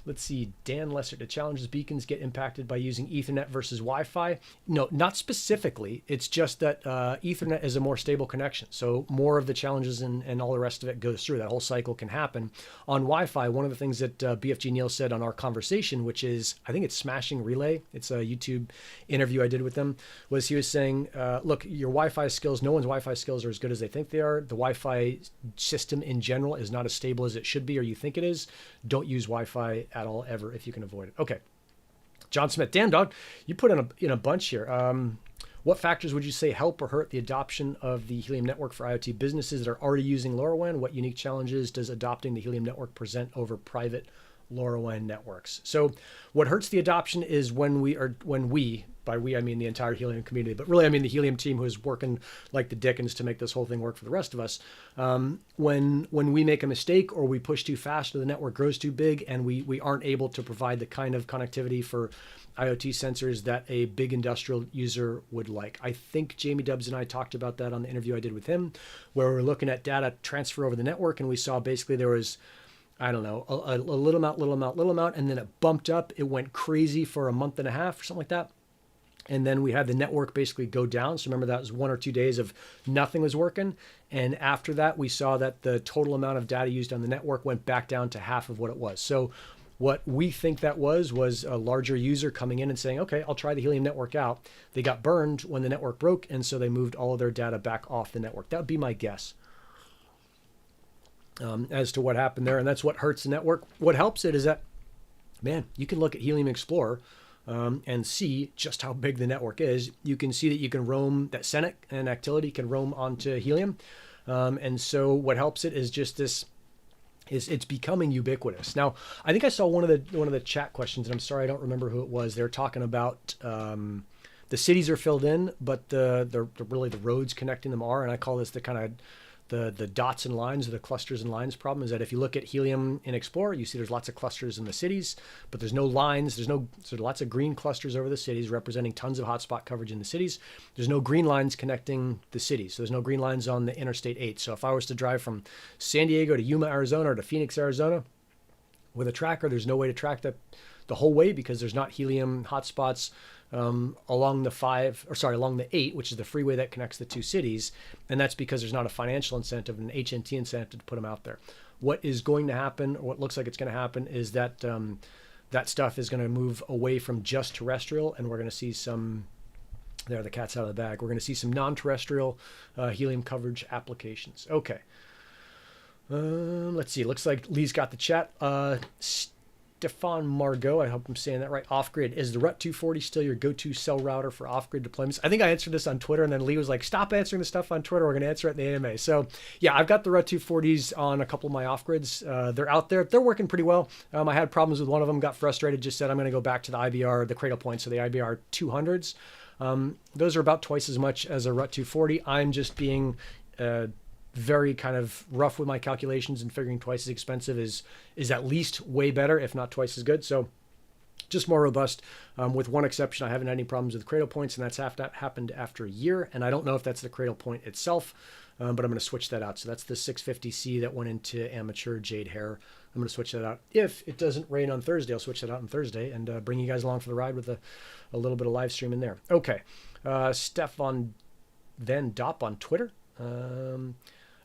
Let's see, Dan Lesser, do challenges beacons get impacted by using Ethernet versus Wi-Fi? No, not specifically. It's just that Ethernet is a more stable connection. So more of the challenges and all the rest of it goes through. That whole cycle can happen. On Wi-Fi, one of the things that BFG Neil said on our conversation, which is, I think it's Smashing Relay. It's a YouTube interview I did with them, was he was saying, look, your Wi-Fi skills, no one's Wi-Fi skills are as good as they think they are. The Wi-Fi system in general is not as stable as it should be or you think it is. Don't use Wi-Fi at all ever if you can avoid it. Okay. John Smith, damn dog, you put in a bunch here. What factors would you say help or hurt the adoption of the Helium network for IoT businesses that are already using LoRaWAN? What unique challenges does adopting the Helium network present over private LoRaWAN networks? So what hurts the adoption is when we, by we I mean the entire Helium community, but really I mean the Helium team who is working like the dickens to make this whole thing work for the rest of us. When we make a mistake or we push too fast or the network grows too big and we aren't able to provide the kind of connectivity for IoT sensors that a big industrial user would like. I think Jamie Dubs and I talked about that on the interview I did with him, where we were looking at data transfer over the network and we saw basically there was, I don't know, a little amount, and then it bumped up. It went crazy for a month and a half or something like that. And then we had the network basically go down. So remember that was 1 or 2 days of nothing was working. And after that, we saw that the total amount of data used on the network went back down to half of what it was. So what we think that was a larger user coming in and saying, okay, I'll try the Helium network out. They got burned when the network broke. And so they moved all of their data back off the network. That would be my guess as to what happened there. And that's what hurts the network. What helps it is that, man, you can look at Helium Explorer and see just how big the network is. You can see that you can roam, that Senate and Actility can roam onto Helium. And so what helps it is just this, it's becoming ubiquitous. Now, I think I saw one of the chat questions, and I'm sorry, I don't remember who it was. They're talking about the cities are filled in, but the really the roads connecting them are, and I call this the kind of the dots and lines or the clusters and lines problem. Is that if you look at Helium in Explorer, you see there's lots of clusters in the cities, but there's no lines. So lots of green clusters over the cities representing tons of hotspot coverage in the cities. There's no green lines connecting the cities. So there's no green lines on the Interstate 8. So if I was to drive from San Diego to Yuma, Arizona, or to Phoenix, Arizona with a tracker, there's no way to track that the whole way because there's not Helium hotspots along the 8, which is the freeway that connects the two cities. And that's because there's not a financial incentive and an HNT incentive to put them out there. What is going to happen, or what looks like it's going to happen, is that that stuff is going to move away from just terrestrial, and we're going to see some, there, the cat's out of the bag. We're going to see some non-terrestrial Helium coverage applications. Okay. Let's see. Looks like Lee's got the chat. Stefan Margot, I hope I'm saying that right. Off-grid, is the RUT240 still your go-to cell router for off-grid deployments? I think I answered this on Twitter, and then Lee was like, stop answering the stuff on Twitter. We're going to answer it in the AMA. So yeah, I've got the RUT240s on a couple of my off-grids. They're out there. They're working pretty well. I had problems with one of them, got frustrated, just said I'm going to go back to the IBR, the cradle point, so the IBR 200s. Those are about twice as much as a RUT240. I'm just being very kind of rough with my calculations, and figuring twice as expensive is at least way better, if not twice as good. So just more robust. With one exception, I haven't had any problems with cradle points, and that's happened after a year. And I don't know if that's the cradle point itself, but I'm going to switch that out. So that's the 650C that went into amateur jade hair. I'm going to switch that out. If it doesn't rain on Thursday, I'll switch that out on Thursday and bring you guys along for the ride with a little bit of live stream in there. Okay. Stefan Van Dop on Twitter.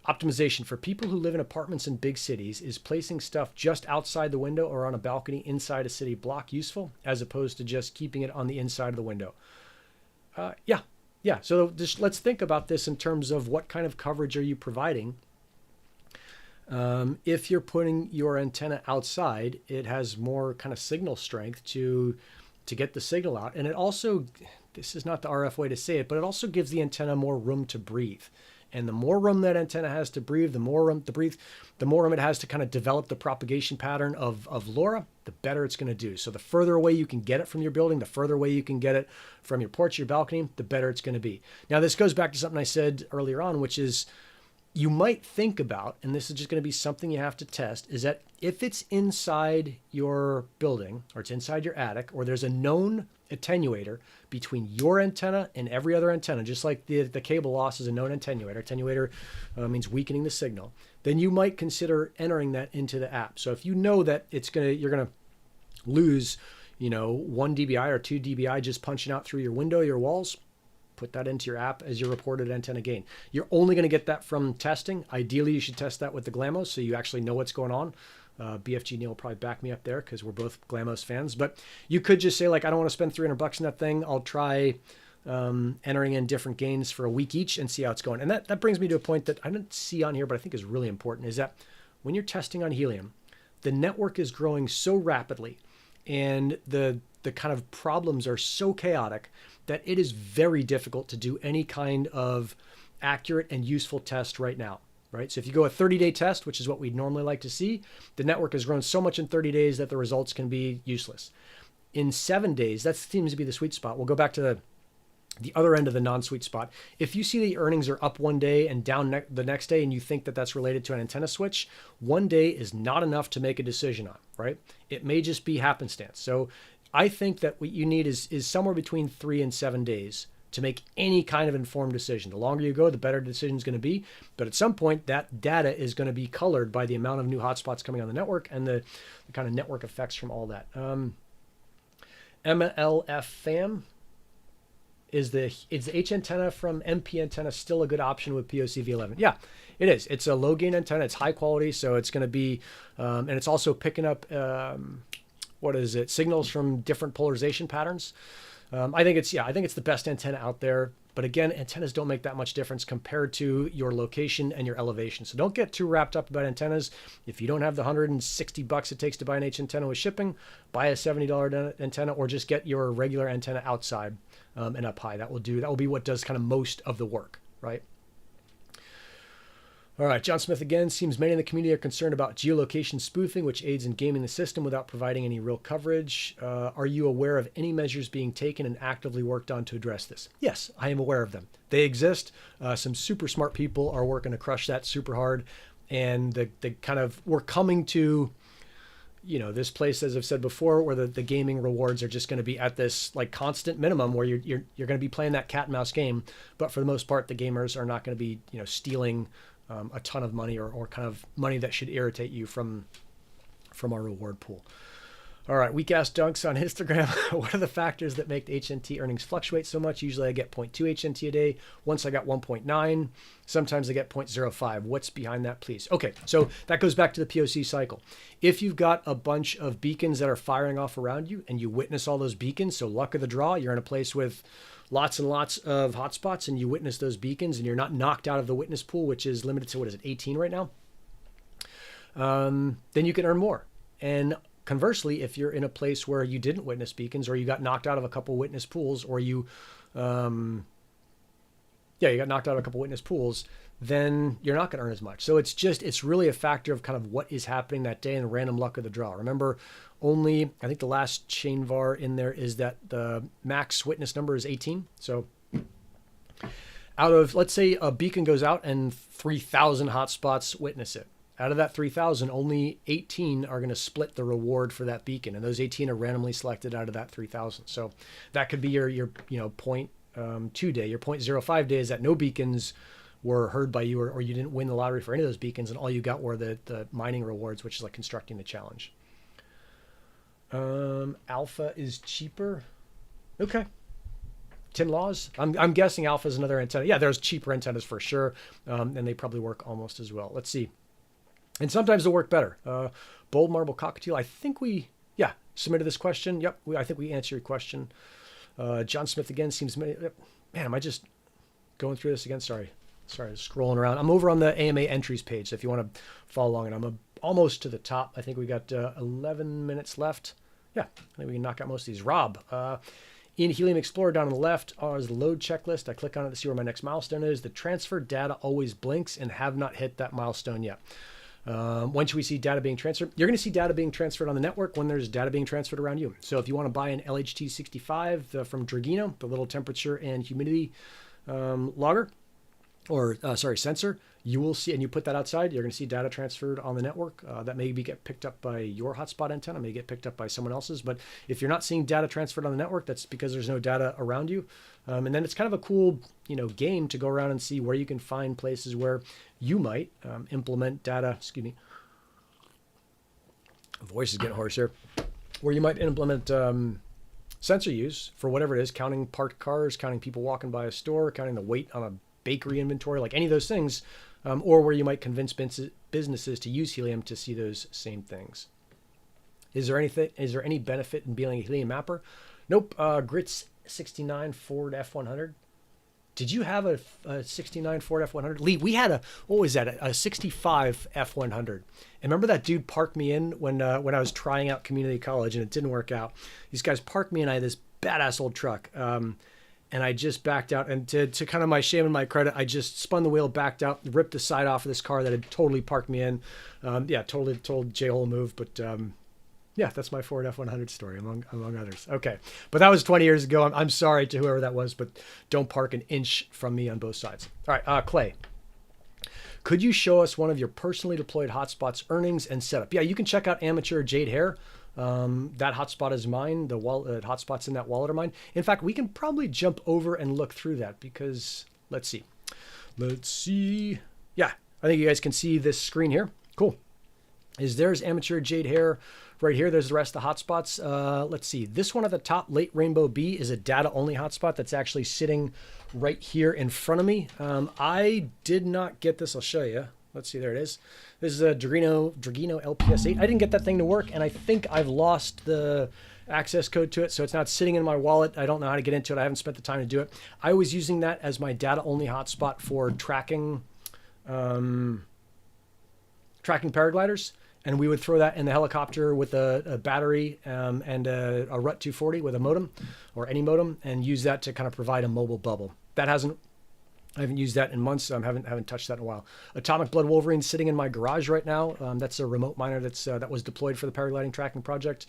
Optimization for people who live in apartments in big cities. Is placing stuff just outside the window or on a balcony inside a city block useful, as opposed to just keeping it on the inside of the window? Yeah. So just let's think about this in terms of what kind of coverage are you providing. If you're putting your antenna outside, it has more kind of signal strength to get the signal out. And it also, this is not the RF way to say it, but it also gives the antenna more room to breathe. And the more room that antenna has to breathe, the more room it has to kind of develop the propagation pattern of LoRa, the better it's going to do. So the further away you can get it from your building, the further away you can get it from your porch, your balcony, the better it's going to be. Now, this goes back to something I said earlier on, which is you might think about, and this is just going to be something you have to test, is that if it's inside your building or it's inside your attic, or there's a known attenuator between your antenna and every other antenna, just like the cable loss is a known attenuator. Attenuator means weakening the signal. Then you might consider entering that into the app. So if you know that you're gonna lose, 1 dBi or 2 dBi just punching out through your window, your walls, put that into your app as your reported antenna gain. You're only going to get that from testing. Ideally, you should test that with the 𝗏𝐿𝐴MOS so you actually know what's going on. BFG Neil will probably back me up there because we're both 𝗏𝐿𝐴MOS fans. But you could just say, like, I don't want to spend $300 in that thing. I'll try entering in different gains for a week each and see how it's going. And that brings me to a point that I didn't see on here, but I think is really important, is that when you're testing on Helium, the network is growing so rapidly and the kind of problems are so chaotic that it is very difficult to do any kind of accurate and useful test right now, right? So if you go a 30-day test, which is what we'd normally like to see, the network has grown so much in 30 days that the results can be useless. In 7 days, that seems to be the sweet spot. We'll go back to the other end of the non-sweet spot. If you see the earnings are up one day and down the next day, and you think that that's related to an antenna switch, one day is not enough to make a decision on, right? It may just be happenstance. So I think that what you need is somewhere between 3 and 7 days to make any kind of informed decision. The longer you go, the better the decision is going to be. But at some point, that data is going to be colored by the amount of new hotspots coming on the network and the kind of network effects from all that. MLF-FAM, is the H antenna from MP antenna still a good option with POC-V11? Yeah, it is. It's a low gain antenna. It's high quality, so it's going to be, and it's also picking up, signals from different polarization patterns. I think it's the best antenna out there. But again, antennas don't make that much difference compared to your location and your elevation. So don't get too wrapped up about antennas. If you don't have the $160 it takes to buy an H antenna with shipping, buy a $70 antenna, or just get your regular antenna outside and up high. That will be what does kind of most of the work, right? All right, John Smith again. Seems many in the community are concerned about geolocation spoofing, which aids in gaming the system without providing any real coverage. Are you aware of any measures being taken and actively worked on to address this? Yes, I am aware of them. They exist. Some super smart people are working to crush that super hard. And we're coming to, this place, as I've said before, where the gaming rewards are just going to be at this like constant minimum where you're going to be playing that cat and mouse game. But for the most part, the gamers are not going to be, stealing a ton of money or kind of money that should irritate you from our reward pool. All right, weak ass dunks on Instagram. What are the factors that make the HNT earnings fluctuate so much? Usually I get 0.2 HNT a day. Once I got 1.9. Sometimes I get 0.05. What's behind that, please? Okay, so that goes back to the POC cycle. If you've got a bunch of beacons that are firing off around you and you witness all those beacons, so luck of the draw, you're in a place with lots and lots of hotspots and you witness those beacons and you're not knocked out of the witness pool, which is limited to, 18 right now, then you can earn more. And conversely, if you're in a place where you didn't witness beacons or you got knocked out of a couple witness pools or you got knocked out of a couple witness pools, then you're not going to earn as much. So it's really a factor of kind of what is happening that day and the random luck of the draw. Remember, I think the last chain var in there is that the max witness number is 18. So out of, let's say a beacon goes out and 3,000 hotspots witness it. Out of that 3,000, only 18 are going to split the reward for that beacon, and those 18 are randomly selected out of that 3,000. So that could be your point 2 day, your 0.05 day is that no beacons were heard by you, or you didn't win the lottery for any of those beacons, and all you got were the mining rewards, which is like constructing the challenge. Alpha is cheaper. Okay. Tin laws. I'm guessing alpha is another antenna. Yeah, there's cheaper antennas for sure, and they probably work almost as well. Let's see. And sometimes they'll work better. Bold marble cockatiel. I think we submitted this question. Yep, I think we answered your question. John Smith again seems. Man, am I just going through this again? Sorry, scrolling around. I'm over on the AMA entries page, so if you want to follow along, and I'm almost to the top. I think we got 11 minutes left. Yeah, I think we can knock out most of these. Rob, in Helium Explorer down on the left is the load checklist. I click on it to see where my next milestone is. The transfer data always blinks and have not hit that milestone yet. When should we see data being transferred? You're going to see data being transferred on the network when there's data being transferred around you. So if you want to buy an LHT65 from Dragino, the little temperature and humidity logger, or sensor, you will see, and you put that outside, you're going to see data transferred on the network. That may get picked up by your hotspot antenna, may get picked up by someone else's. But if you're not seeing data transferred on the network, that's because there's no data around you. And then it's kind of a cool, game to go around and see where you can find places where you might implement data. Excuse me. Voice is getting hoarse here. Where you might implement sensor use for whatever it is, counting parked cars, counting people walking by a store, counting the weight on a bakery inventory, like any of those things, or where you might convince businesses to use Helium to see those same things. Is there any benefit in being a Helium mapper? Nope. Grits 69 Ford F100. Did you have a 69 Ford F100? Lee, we had a 65 F100. And remember that dude parked me in when I was trying out community college and it didn't work out. These guys parked me in. I had this badass old truck. And I just backed out, and to kind of my shame and my credit, I just spun the wheel, backed out, ripped the side off of this car that had totally parked me in. Totally told J-hole move, but that's my Ford F100 story among others. Okay, but that was 20 years ago. I'm sorry to whoever that was, but don't park an inch from me on both sides. All right, Clay. Could you show us one of your personally deployed hotspots earnings and setup? Yeah, you can check out Amateur Jade Hair. That hotspot is mine. The hotspots in that wallet are mine. In fact, we can probably jump over and look through that because let's see. Yeah, I think you guys can see this screen here. Cool. There's Amateur Jade Hair right here. There's the rest of the hotspots. Let's see. This one at the top, Late Rainbow B, is a data only hotspot that's actually sitting right here in front of me. I did not get this. I'll show you. Let's see, there it is. This is a Dragino LPS8. I didn't get that thing to work, and I think I've lost the access code to it, so it's not sitting in my wallet. I don't know how to get into it. I haven't spent the time to do it. I was using that as my data-only hotspot for tracking paragliders, and we would throw that in the helicopter with a battery and a RUT 240 with a modem, or any modem, and use that to kind of provide a mobile bubble. I haven't used that in months. I haven't touched that in a while. Atomic Blood Wolverine sitting in my garage right now. That's a remote miner that was deployed for the paragliding tracking project,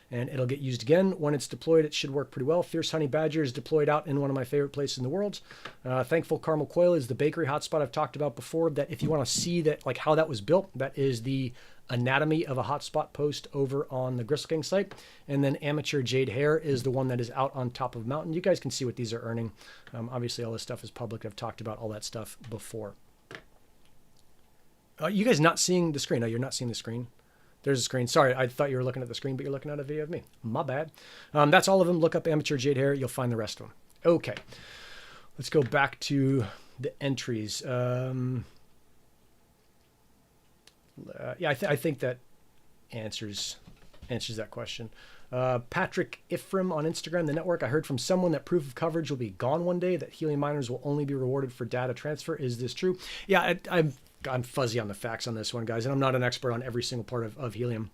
and it'll get used again. When it's deployed, it should work pretty well. Fierce Honey Badger is deployed out in one of my favorite places in the world. Thankful Caramel Coil is the bakery hotspot I've talked about before. That if you want to see that, like how that was built, that is the anatomy of a hotspot post over on the Gristle King site. And then Amateur Jade Hair is the one that is out on top of a mountain. You guys can see what these are earning. Obviously, all this stuff is public. I've talked about all that stuff before. You guys not seeing the screen? No, you're not seeing the screen. There's a screen. Sorry, I thought you were looking at the screen, but you're looking at a video of me. My bad. That's all of them. Look up Amateur Jade Hair. You'll find the rest of them. Okay. Let's go back to the entries. I think that answers that question. Patrick Ifram on Instagram, the network. I heard from someone that proof of coverage will be gone one day, that Helium miners will only be rewarded for data transfer. Is this true? Yeah, I'm fuzzy on the facts on this one, guys, and I'm not an expert on every single part of Helium.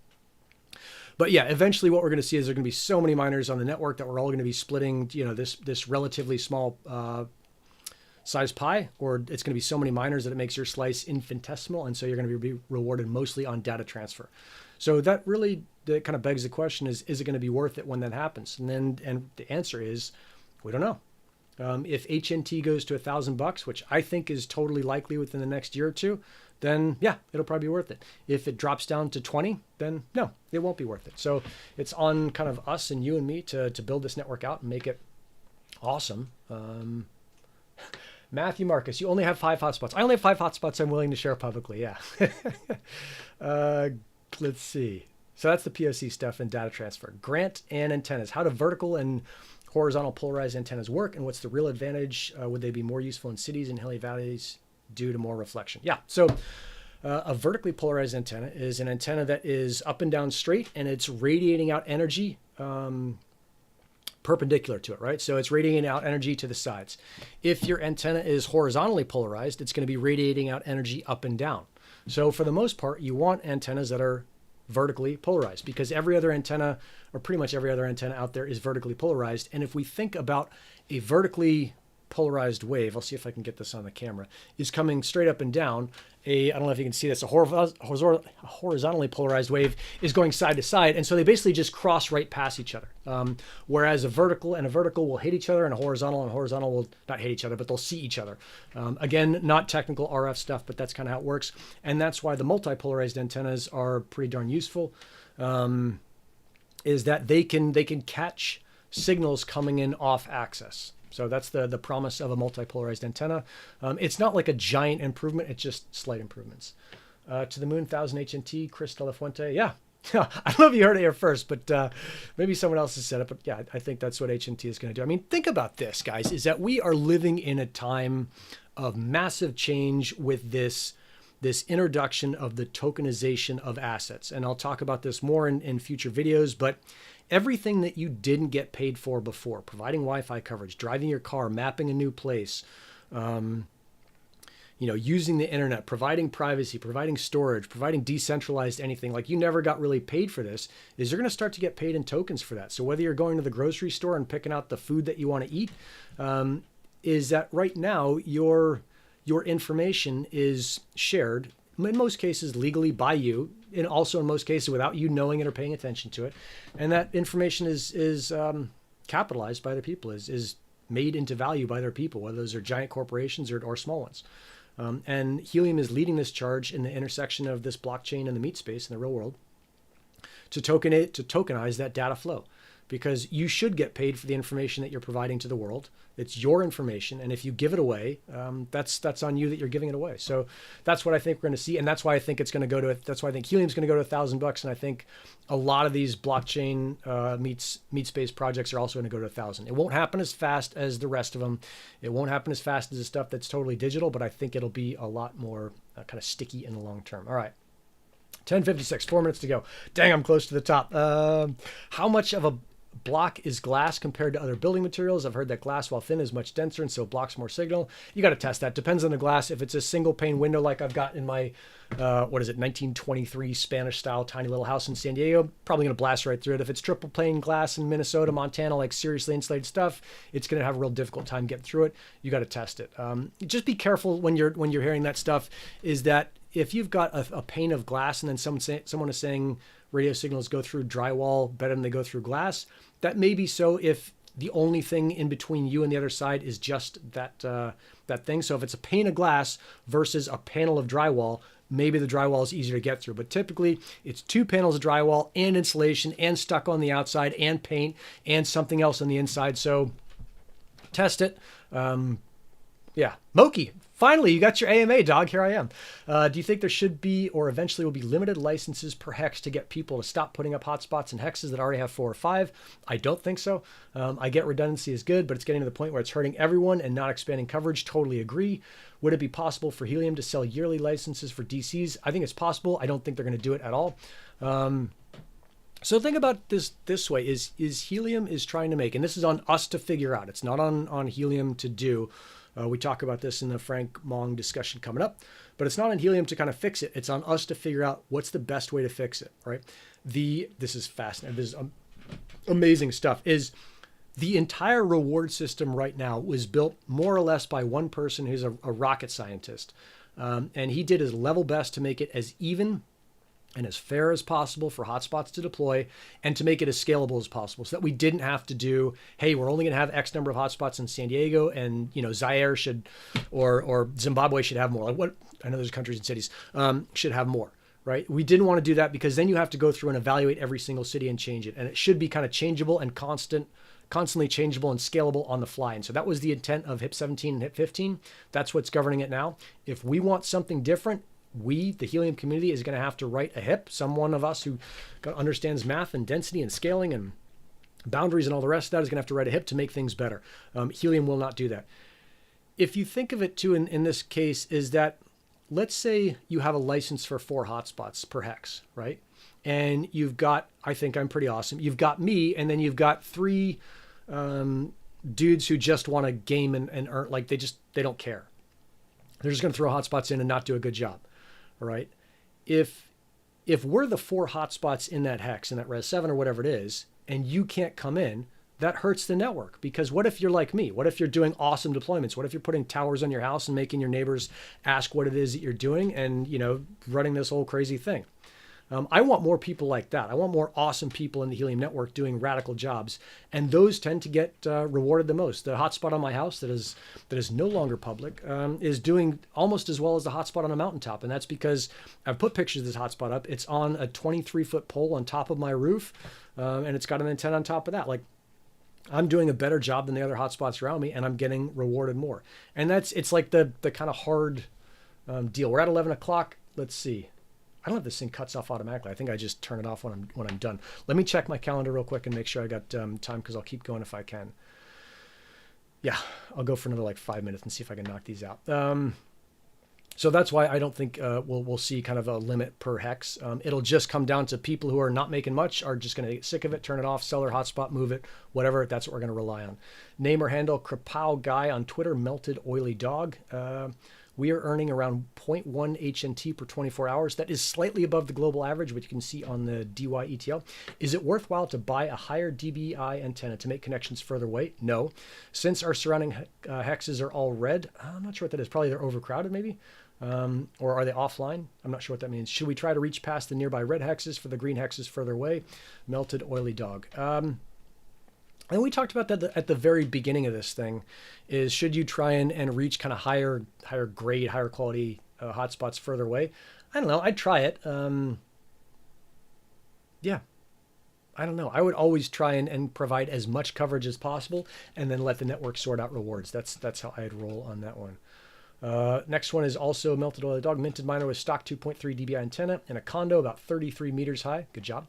But yeah, eventually what we're going to see is there are going to be so many miners on the network that we're all going to be splitting, this relatively small size pie, or it's going to be so many miners that it makes your slice infinitesimal, and so you're going to be rewarded mostly on data transfer. So that kind of begs the question: is it going to be worth it when that happens? And the answer is, we don't know. If HNT goes to $1,000, which I think is totally likely within the next year or two, then yeah, it'll probably be worth it. If it drops down to 20, then no, it won't be worth it. So it's on kind of us and you and me to build this network out and make it awesome. Matthew Marcus, you only have 5 hotspots. I only have 5 hotspots I'm willing to share publicly. Yeah. Let's see. So that's the POC stuff and data transfer. Grant and antennas. How do vertical and horizontal polarized antennas work, and what's the real advantage? Would they be more useful in cities and hilly valleys due to more reflection? Yeah. So a vertically polarized antenna is an antenna that is up and down straight, and it's radiating out energy perpendicular to it, right? So it's radiating out energy to the sides. If your antenna is horizontally polarized, it's going to be radiating out energy up and down. So for the most part, you want antennas that are vertically polarized, because every other antenna, or pretty much every other antenna out there, is vertically polarized. And if we think about a vertically polarized wave, I'll see if I can get this on the camera, is coming straight up and down. I don't know if you can see this, a horizontally polarized wave is going side to side, and so they basically just cross right past each other. Whereas a vertical and a vertical will hit each other, and a horizontal will not hit each other, but they'll see each other. Again, not technical RF stuff, but that's kind of how it works, and that's why the multipolarized antennas are pretty darn useful. Is that they can catch signals coming in off axis. So that's the promise of a multipolarized antenna. It's not like a giant improvement, it's just slight improvements. To the moon, 1000 HNT, Chris de la Fuente. Yeah, I don't know if you heard it here first, but maybe someone else has said it. But yeah, I think that's what HNT is going to do. I mean, think about this, guys, is that we are living in a time of massive change with this introduction of the tokenization of assets. And I'll talk about this more in future videos, but everything that you didn't get paid for before, providing Wi-Fi coverage, driving your car, mapping a new place, using the internet, providing privacy, providing storage, providing decentralized anything, like you never got really paid for this, is you're going to start to get paid in tokens for that. So whether you're going to the grocery store and picking out the food that you want to eat, is that right now your information is shared, in most cases legally by you, and also in most cases without you knowing it or paying attention to it. And that information is capitalized by the people, is made into value by their people, whether those are giant corporations or small ones. And Helium is leading this charge in the intersection of this blockchain and the meat space in the real world to tokenize that data flow, because you should get paid for the information that you're providing to the world. It's your information, and if you give it away, that's on you that you're giving it away. So that's what I think we're going to see, and that's why I think it's going to go to. That's why I think Helium's going to go to $1,000, and I think a lot of these blockchain meat space projects are also going to go to 1,000. It won't happen as fast as the rest of them. It won't happen as fast as the stuff that's totally digital, but I think it'll be a lot more kind of sticky in the long term. All right. 10:56, 4 minutes to go. Dang, I'm close to the top. How much of a block is glass compared to other building materials? I've heard that glass, while thin, is much denser, and so it blocks more signal. You got to test that. Depends on the glass. If it's a single pane window like I've got in my, 1923 Spanish style tiny little house in San Diego, probably going to blast right through it. If it's triple pane glass in Minnesota, Montana, like seriously insulated stuff, it's going to have a real difficult time getting through it. You got to test it. Just be careful when you're hearing that stuff, is that if you've got a pane of glass and then someone is saying radio signals go through drywall better than they go through glass, that may be so if the only thing in between you and the other side is just that thing. So if it's a pane of glass versus a panel of drywall, maybe the drywall is easier to get through. But typically, it's 2 panels of drywall and insulation and stucco on the outside and paint and something else on the inside. So test it. Yeah. Moki, finally, you got your AMA, dog. Here I am. Do you think there should be, or eventually will be, limited licenses per hex to get people to stop putting up hotspots and hexes that already have 4 or 5? I don't think so. I get redundancy is good, but it's getting to the point where it's hurting everyone and not expanding coverage. Totally agree. Would it be possible for Helium to sell yearly licenses for DCs? I think it's possible. I don't think they're going to do it at all. So think about this way, is Helium is trying to make, and this is on us to figure out. It's not on Helium to do. We talk about this in the Frank Mong discussion coming up, but it's not on Helium to kind of fix it. It's on us to figure out what's the best way to fix it, right? This is fascinating. This is amazing stuff. Is the entire reward system right now was built more or less by one person who's a rocket scientist. And he did his level best to make it as even and as fair as possible for hotspots to deploy, and to make it as scalable as possible, so that we didn't have to do, hey, we're only going to have X number of hotspots in San Diego, and Zaire should, or Zimbabwe should have more. Like, what, I know there's countries and cities should have more, right? We didn't want to do that, because then you have to go through and evaluate every single city and change it, and it should be kind of changeable and constantly changeable and scalable on the fly. And so that was the intent of HIP 17 and HIP 15. That's what's governing it now. If we want something different, we, the Helium community, is going to have to write a HIP. Someone of us who understands math and density and scaling and boundaries and all the rest of that is going to have to write a HIP to make things better. Helium will not do that. If you think of it too, in this case, is that, let's say you have a license for 4 hotspots per hex, right? And you've got, I think I'm pretty awesome, you've got me, and then you've got 3 dudes who just want to game and earn, like they don't care. They're just going to throw hotspots in and not do a good job. All right. If we're the 4 hotspots in that hex, in that res 7 or whatever it is, and you can't come in, that hurts the network. Because what if you're like me? What if you're doing awesome deployments? What if you're putting towers on your house and making your neighbors ask what it is that you're doing, and running this whole crazy thing? I want more people like that. I want more awesome people in the Helium network doing radical jobs, and those tend to get rewarded the most. The hotspot on my house that is no longer public is doing almost as well as the hotspot on a mountaintop, and that's because I've put pictures of this hotspot up. It's on a 23-foot pole on top of my roof, and it's got an antenna on top of that. Like, I'm doing a better job than the other hotspots around me, and I'm getting rewarded more. And it's like the kind of hard deal. We're at 11 o'clock. Let's see. I don't know if this thing cuts off automatically. I think I just turn it off when I'm done. Let me check my calendar real quick and make sure I got time, because I'll keep going if I can. Yeah, I'll go for another like 5 minutes and see if I can knock these out. So that's why I don't think we'll see kind of a limit per hex. It'll just come down to people who are not making much are just going to get sick of it, turn it off, sell their hotspot, move it, whatever. That's what we're going to rely on. Name or handle 𝗵𝗁 on Twitter, melted oily dog. We are earning around 0.1 HNT per 24 hours. That is slightly above the global average, which you can see on the 𝐷𝑦_ETL. Is it worthwhile to buy a higher dBi antenna to make connections further away? No. Since our surrounding hexes are all red, I'm not sure what that is. Probably they're overcrowded maybe. Or are they offline? I'm not sure what that means. Should we try to reach past the nearby red hexes for the green hexes further away? Melted oily dog. And we talked about that at the very beginning of this thing, is should you try and reach kind of higher grade, higher quality hotspots further away? I don't know. I'd try it. Yeah. I don't know. I would always try and provide as much coverage as possible, and then let the network sort out rewards. That's how I'd roll on that one. Next one is also melted oily dog. Minted miner with stock 2.3 dBi antenna in a condo about 33 meters high. Good job.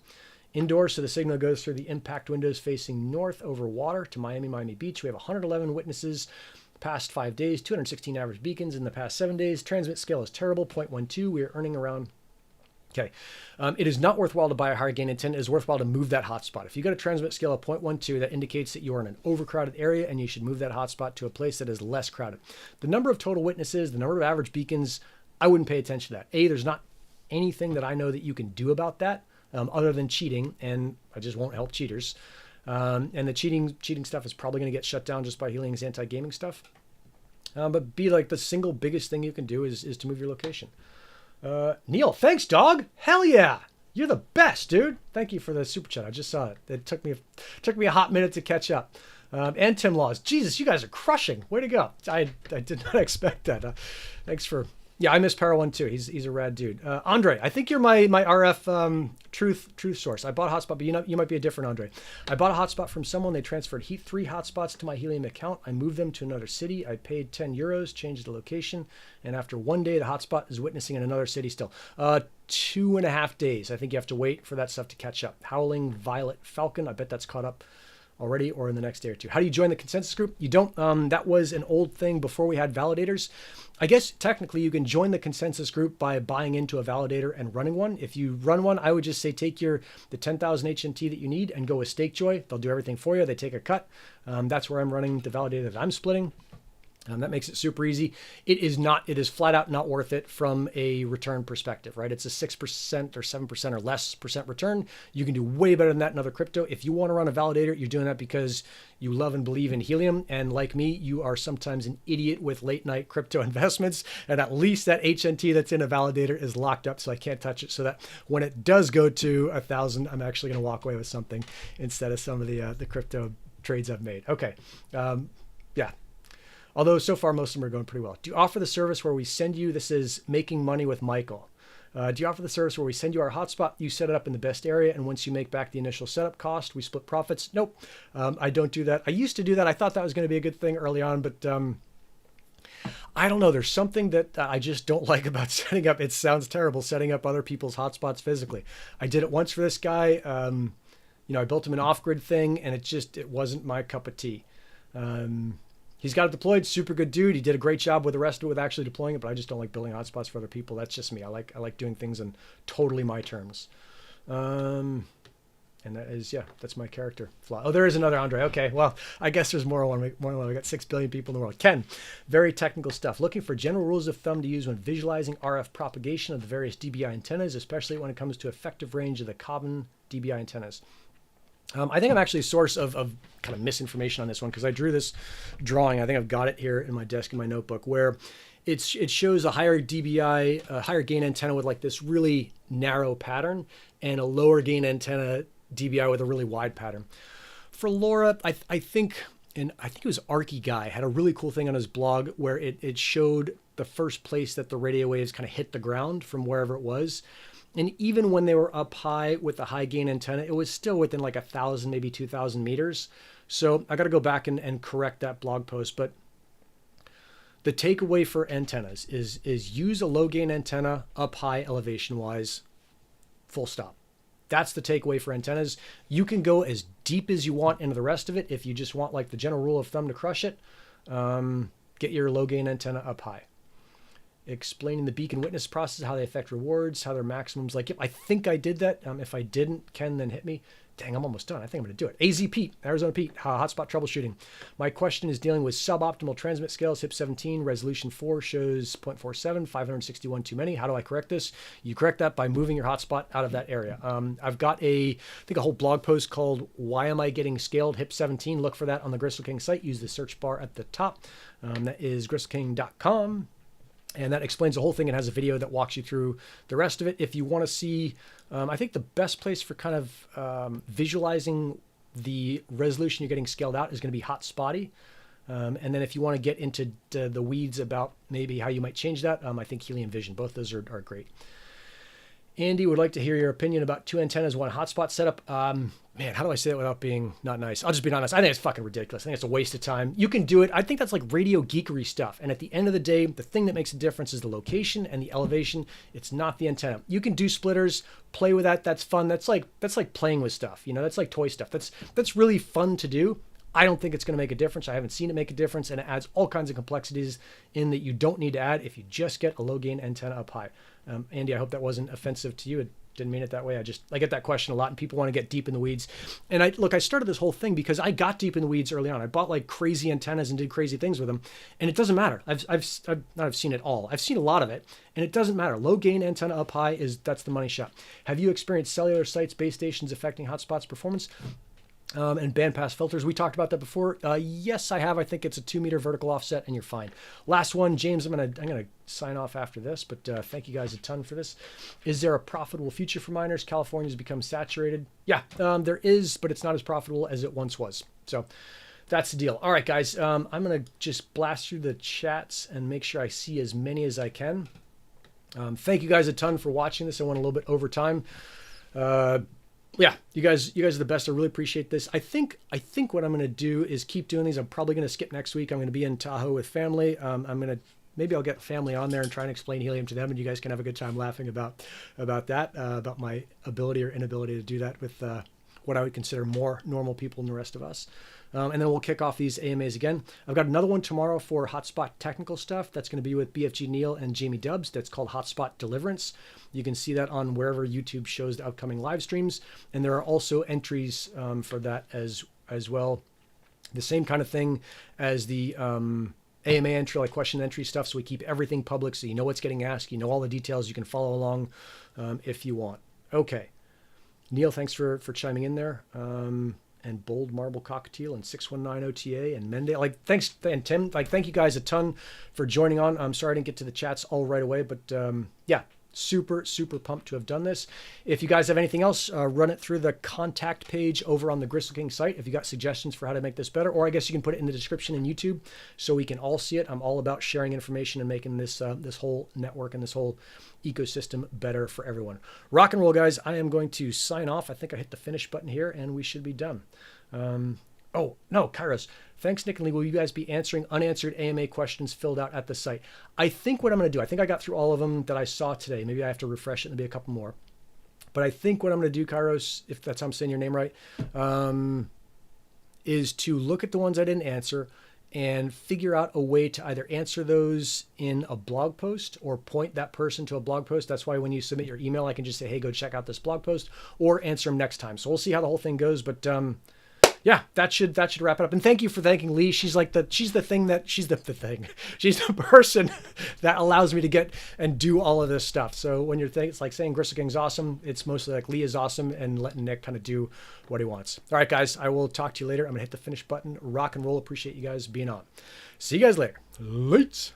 Indoors, so the signal goes through the impact windows facing north over water to Miami Beach. We have 111 witnesses past 5 days, 216 average beacons in the past 7 days. Transmit scale is terrible, 0.12. We are earning around... Okay. It is not worthwhile to buy a higher gain antenna. It is worthwhile to move that hotspot. If you got a transmit scale of 0.12, that indicates that you are in an overcrowded area, and you should move that hotspot to a place that is less crowded. The number of total witnesses, the number of average beacons, I wouldn't pay attention to that. There's not anything that I know that you can do about that. Other than cheating, and I just won't help cheaters. And the cheating stuff is probably going to get shut down just by Helium's anti-gaming stuff. But like the single biggest thing you can do is to move your location. Neil, thanks, dog. Hell yeah, you're the best, dude. Thank you for the super chat. I just saw it. It took me a hot minute to catch up. And Tim Laws, Jesus, you guys are crushing. Way to go. I did not expect that. Thanks for. Yeah, I miss Para1 too. He's a rad dude. Andre, I think you're my RF truth source. I bought a hotspot, but you might be a different Andre. I bought a hotspot from someone. They transferred 3 hotspots to my Helium account. I moved them to another city. I paid 10 euros, changed the location, and after 1 day, the hotspot is witnessing in another city still. 2.5 days. I think you have to wait for that stuff to catch up. Howling Violet Falcon. I bet that's caught up already or in the next day or two. How do you join the consensus group? You don't. That was an old thing before we had validators. I guess technically you can join the consensus group by buying into a validator and running one. If you run one, I would just say take the 10,000 HNT that you need and go with StakeJoy. They'll do everything for you. They take a cut. That's where I'm running the validator that I'm splitting. That makes it super easy. It is flat out not worth it from a return perspective, right? It's a 6% or 7% or less percent return. You can do way better than that in other crypto. If you want to run a validator, you're doing that because you love and believe in Helium. And like me, you are sometimes an idiot with late night crypto investments. And at least that HNT that's in a validator is locked up, so I can't touch it. So that when it does go to 1,000, I'm actually going to walk away with something instead of some of the crypto trades I've made. Okay. Yeah. Although so far, most of them are going pretty well. Do you offer the service where we send you, this is making money with Michael. Do you offer the service where we send you our hotspot, you set it up in the best area, and once you make back the initial setup cost, we split profits? Nope, I don't do that. I used to do that. I thought that was going to be a good thing early on, but I don't know. There's something that I just don't like about setting up. It sounds terrible, setting up other people's hotspots physically. I did it once for this guy. I built him an off-grid thing, and it wasn't my cup of tea. He's got it deployed, super good dude. He did a great job with the rest of it with actually deploying it, but I just don't like building hotspots for other people. That's just me. I like doing things on totally my terms. And that is, that's my character flaw. Oh, there is another Andre. Okay, well, I guess there's more. We got 6 billion people in the world. Ken, very technical stuff. Looking for general rules of thumb to use when visualizing RF propagation of the various DBI antennas, especially when it comes to effective range of the common DBI antennas. I think I'm actually a source of kind of misinformation on this one because I drew this drawing. I think I've got it here in my desk in my notebook where it shows a higher DBI, a higher gain antenna with like this really narrow pattern and a lower gain antenna DBI with a really wide pattern. For LoRa, I think it was 𝗪𝐸 guy had a really cool thing on his blog where it showed the first place that the radio waves kind of hit the ground from wherever it was. And even when they were up high with the high gain antenna, it was still within like 1,000, maybe 2,000 meters. So I got to go back and correct that blog post. But the takeaway for antennas is use a low gain antenna up high elevation wise, full stop. That's the takeaway for antennas. You can go as deep as you want into the rest of it. If you just want like the general rule of thumb to crush it, get your low gain antenna up high. Explaining the beacon witness process, how they affect rewards, how their maximums. Like, yep, I think I did that. If I didn't, Ken, then hit me. Dang, I'm almost done. I think I'm going to do it. AZ Pete, Arizona Pete, hotspot troubleshooting. My question is dealing with suboptimal transmit scales. HIP17, resolution 4 shows 0.47, 561 too many. How do I correct this? You correct that by moving your hotspot out of that area. I've got a whole blog post called Why Am I Getting Scaled? HIP17. Look for that on the Gristle King site. Use the search bar at the top. That is gristleking.com. And that explains the whole thing and has a video that walks you through the rest of it. If you want to see, I think the best place for kind of visualizing the resolution you're getting scaled out is going to be Hotspotty. And then if you want to get into the weeds about maybe how you might change that, I think Helium Vision. Both those are great. Andy would like to hear your opinion about 2 antennas, 1 hotspot setup. Man, how do I say that without being not nice? I'll just be honest. I think it's fucking ridiculous. I think it's a waste of time. You can do it. I think that's like radio geekery stuff. And at the end of the day, the thing that makes a difference is the location and the elevation. It's not the antenna. You can do splitters, play with that. That's fun. That's like playing with stuff. That's like toy stuff. That's really fun to do. I don't think it's going to make a difference. I haven't seen it make a difference, and it adds all kinds of complexities in that you don't need to add if you just get a low gain antenna up high. Andy, I hope that wasn't offensive to you. It didn't mean it that way. I get that question a lot, and people want to get deep in the weeds. And I started this whole thing because I got deep in the weeds early on. I bought like crazy antennas and did crazy things with them, and it doesn't matter. I've seen it all. I've seen a lot of it, and it doesn't matter. Low gain antenna up high that's the money shot. Have you experienced cellular sites, base stations affecting hotspots performance? And bandpass filters. We talked about that before. Yes, I have. I think it's a 2-meter vertical offset, and you're fine. Last one, James. I'm gonna sign off after this, but thank you guys a ton for this. Is there a profitable future for miners? California's become saturated. Yeah, there is, but it's not as profitable as it once was. So that's the deal. All right, guys. I'm gonna just blast through the chats and make sure I see as many as I can. Thank you guys a ton for watching this. I went a little bit over time. Yeah, you guys are the best. I really appreciate this. I think what I'm going to do is keep doing these. I'm probably going to skip next week. I'm going to be in Tahoe with family. Maybe I'll get family on there and try and explain helium to them, and you guys can have a good time laughing about that, about my ability or inability to do that with what I would consider more normal people than the rest of us. And then we'll kick off these AMAs again. I've got another one tomorrow for hotspot technical stuff. That's going to be with BFG Neil and Jamie Dubs. That's called Hotspot Deliverance. You can see that on wherever YouTube shows the upcoming live streams. And there are also entries for that as well. The same kind of thing as the AMA entry, like question entry stuff. So we keep everything public so you know what's getting asked. You know all the details. You can follow along if you want. Okay. Neil, thanks for chiming in there. And Bold Marble Cockatiel and 619 OTA and Mende. Like, thanks, and Tim. Like, thank you guys a ton for joining on. I'm sorry I didn't get to the chats all right away, but yeah, super pumped to have done this. If you guys have anything else, run it through the contact page over on the Gristle King site. If you got suggestions for how to make this better, or I guess you can put it in the description in YouTube so we can all see it. I'm all about sharing information and making this this whole network and this whole ecosystem better for everyone. Rock and roll, guys. I am going to sign off. I think I hit the finish button here and we should be done. Oh, no, Kairos. Thanks, Nick and Lee. Will you guys be answering unanswered AMA questions filled out at the site? I think what I'm going to do, I think I got through all of them that I saw today. Maybe I have to refresh it and maybe a couple more. But I think what I'm going to do, Kairos, if that's how I'm saying your name right, is to look at the ones I didn't answer and figure out a way to either answer those in a blog post or point that person to a blog post. That's why when you submit your email, I can just say, hey, go check out this blog post, or answer them next time. So we'll see how the whole thing goes. But yeah, that should wrap it up. And thank you for thanking Lee. She's the person that allows me to get and do all of this stuff. So when you're it's like saying Gristle King's awesome, it's mostly like Lee is awesome and letting Nick kind of do what he wants. All right, guys, I will talk to you later. I'm gonna hit the finish button. Rock and roll. Appreciate you guys being on. See you guys later. Lates.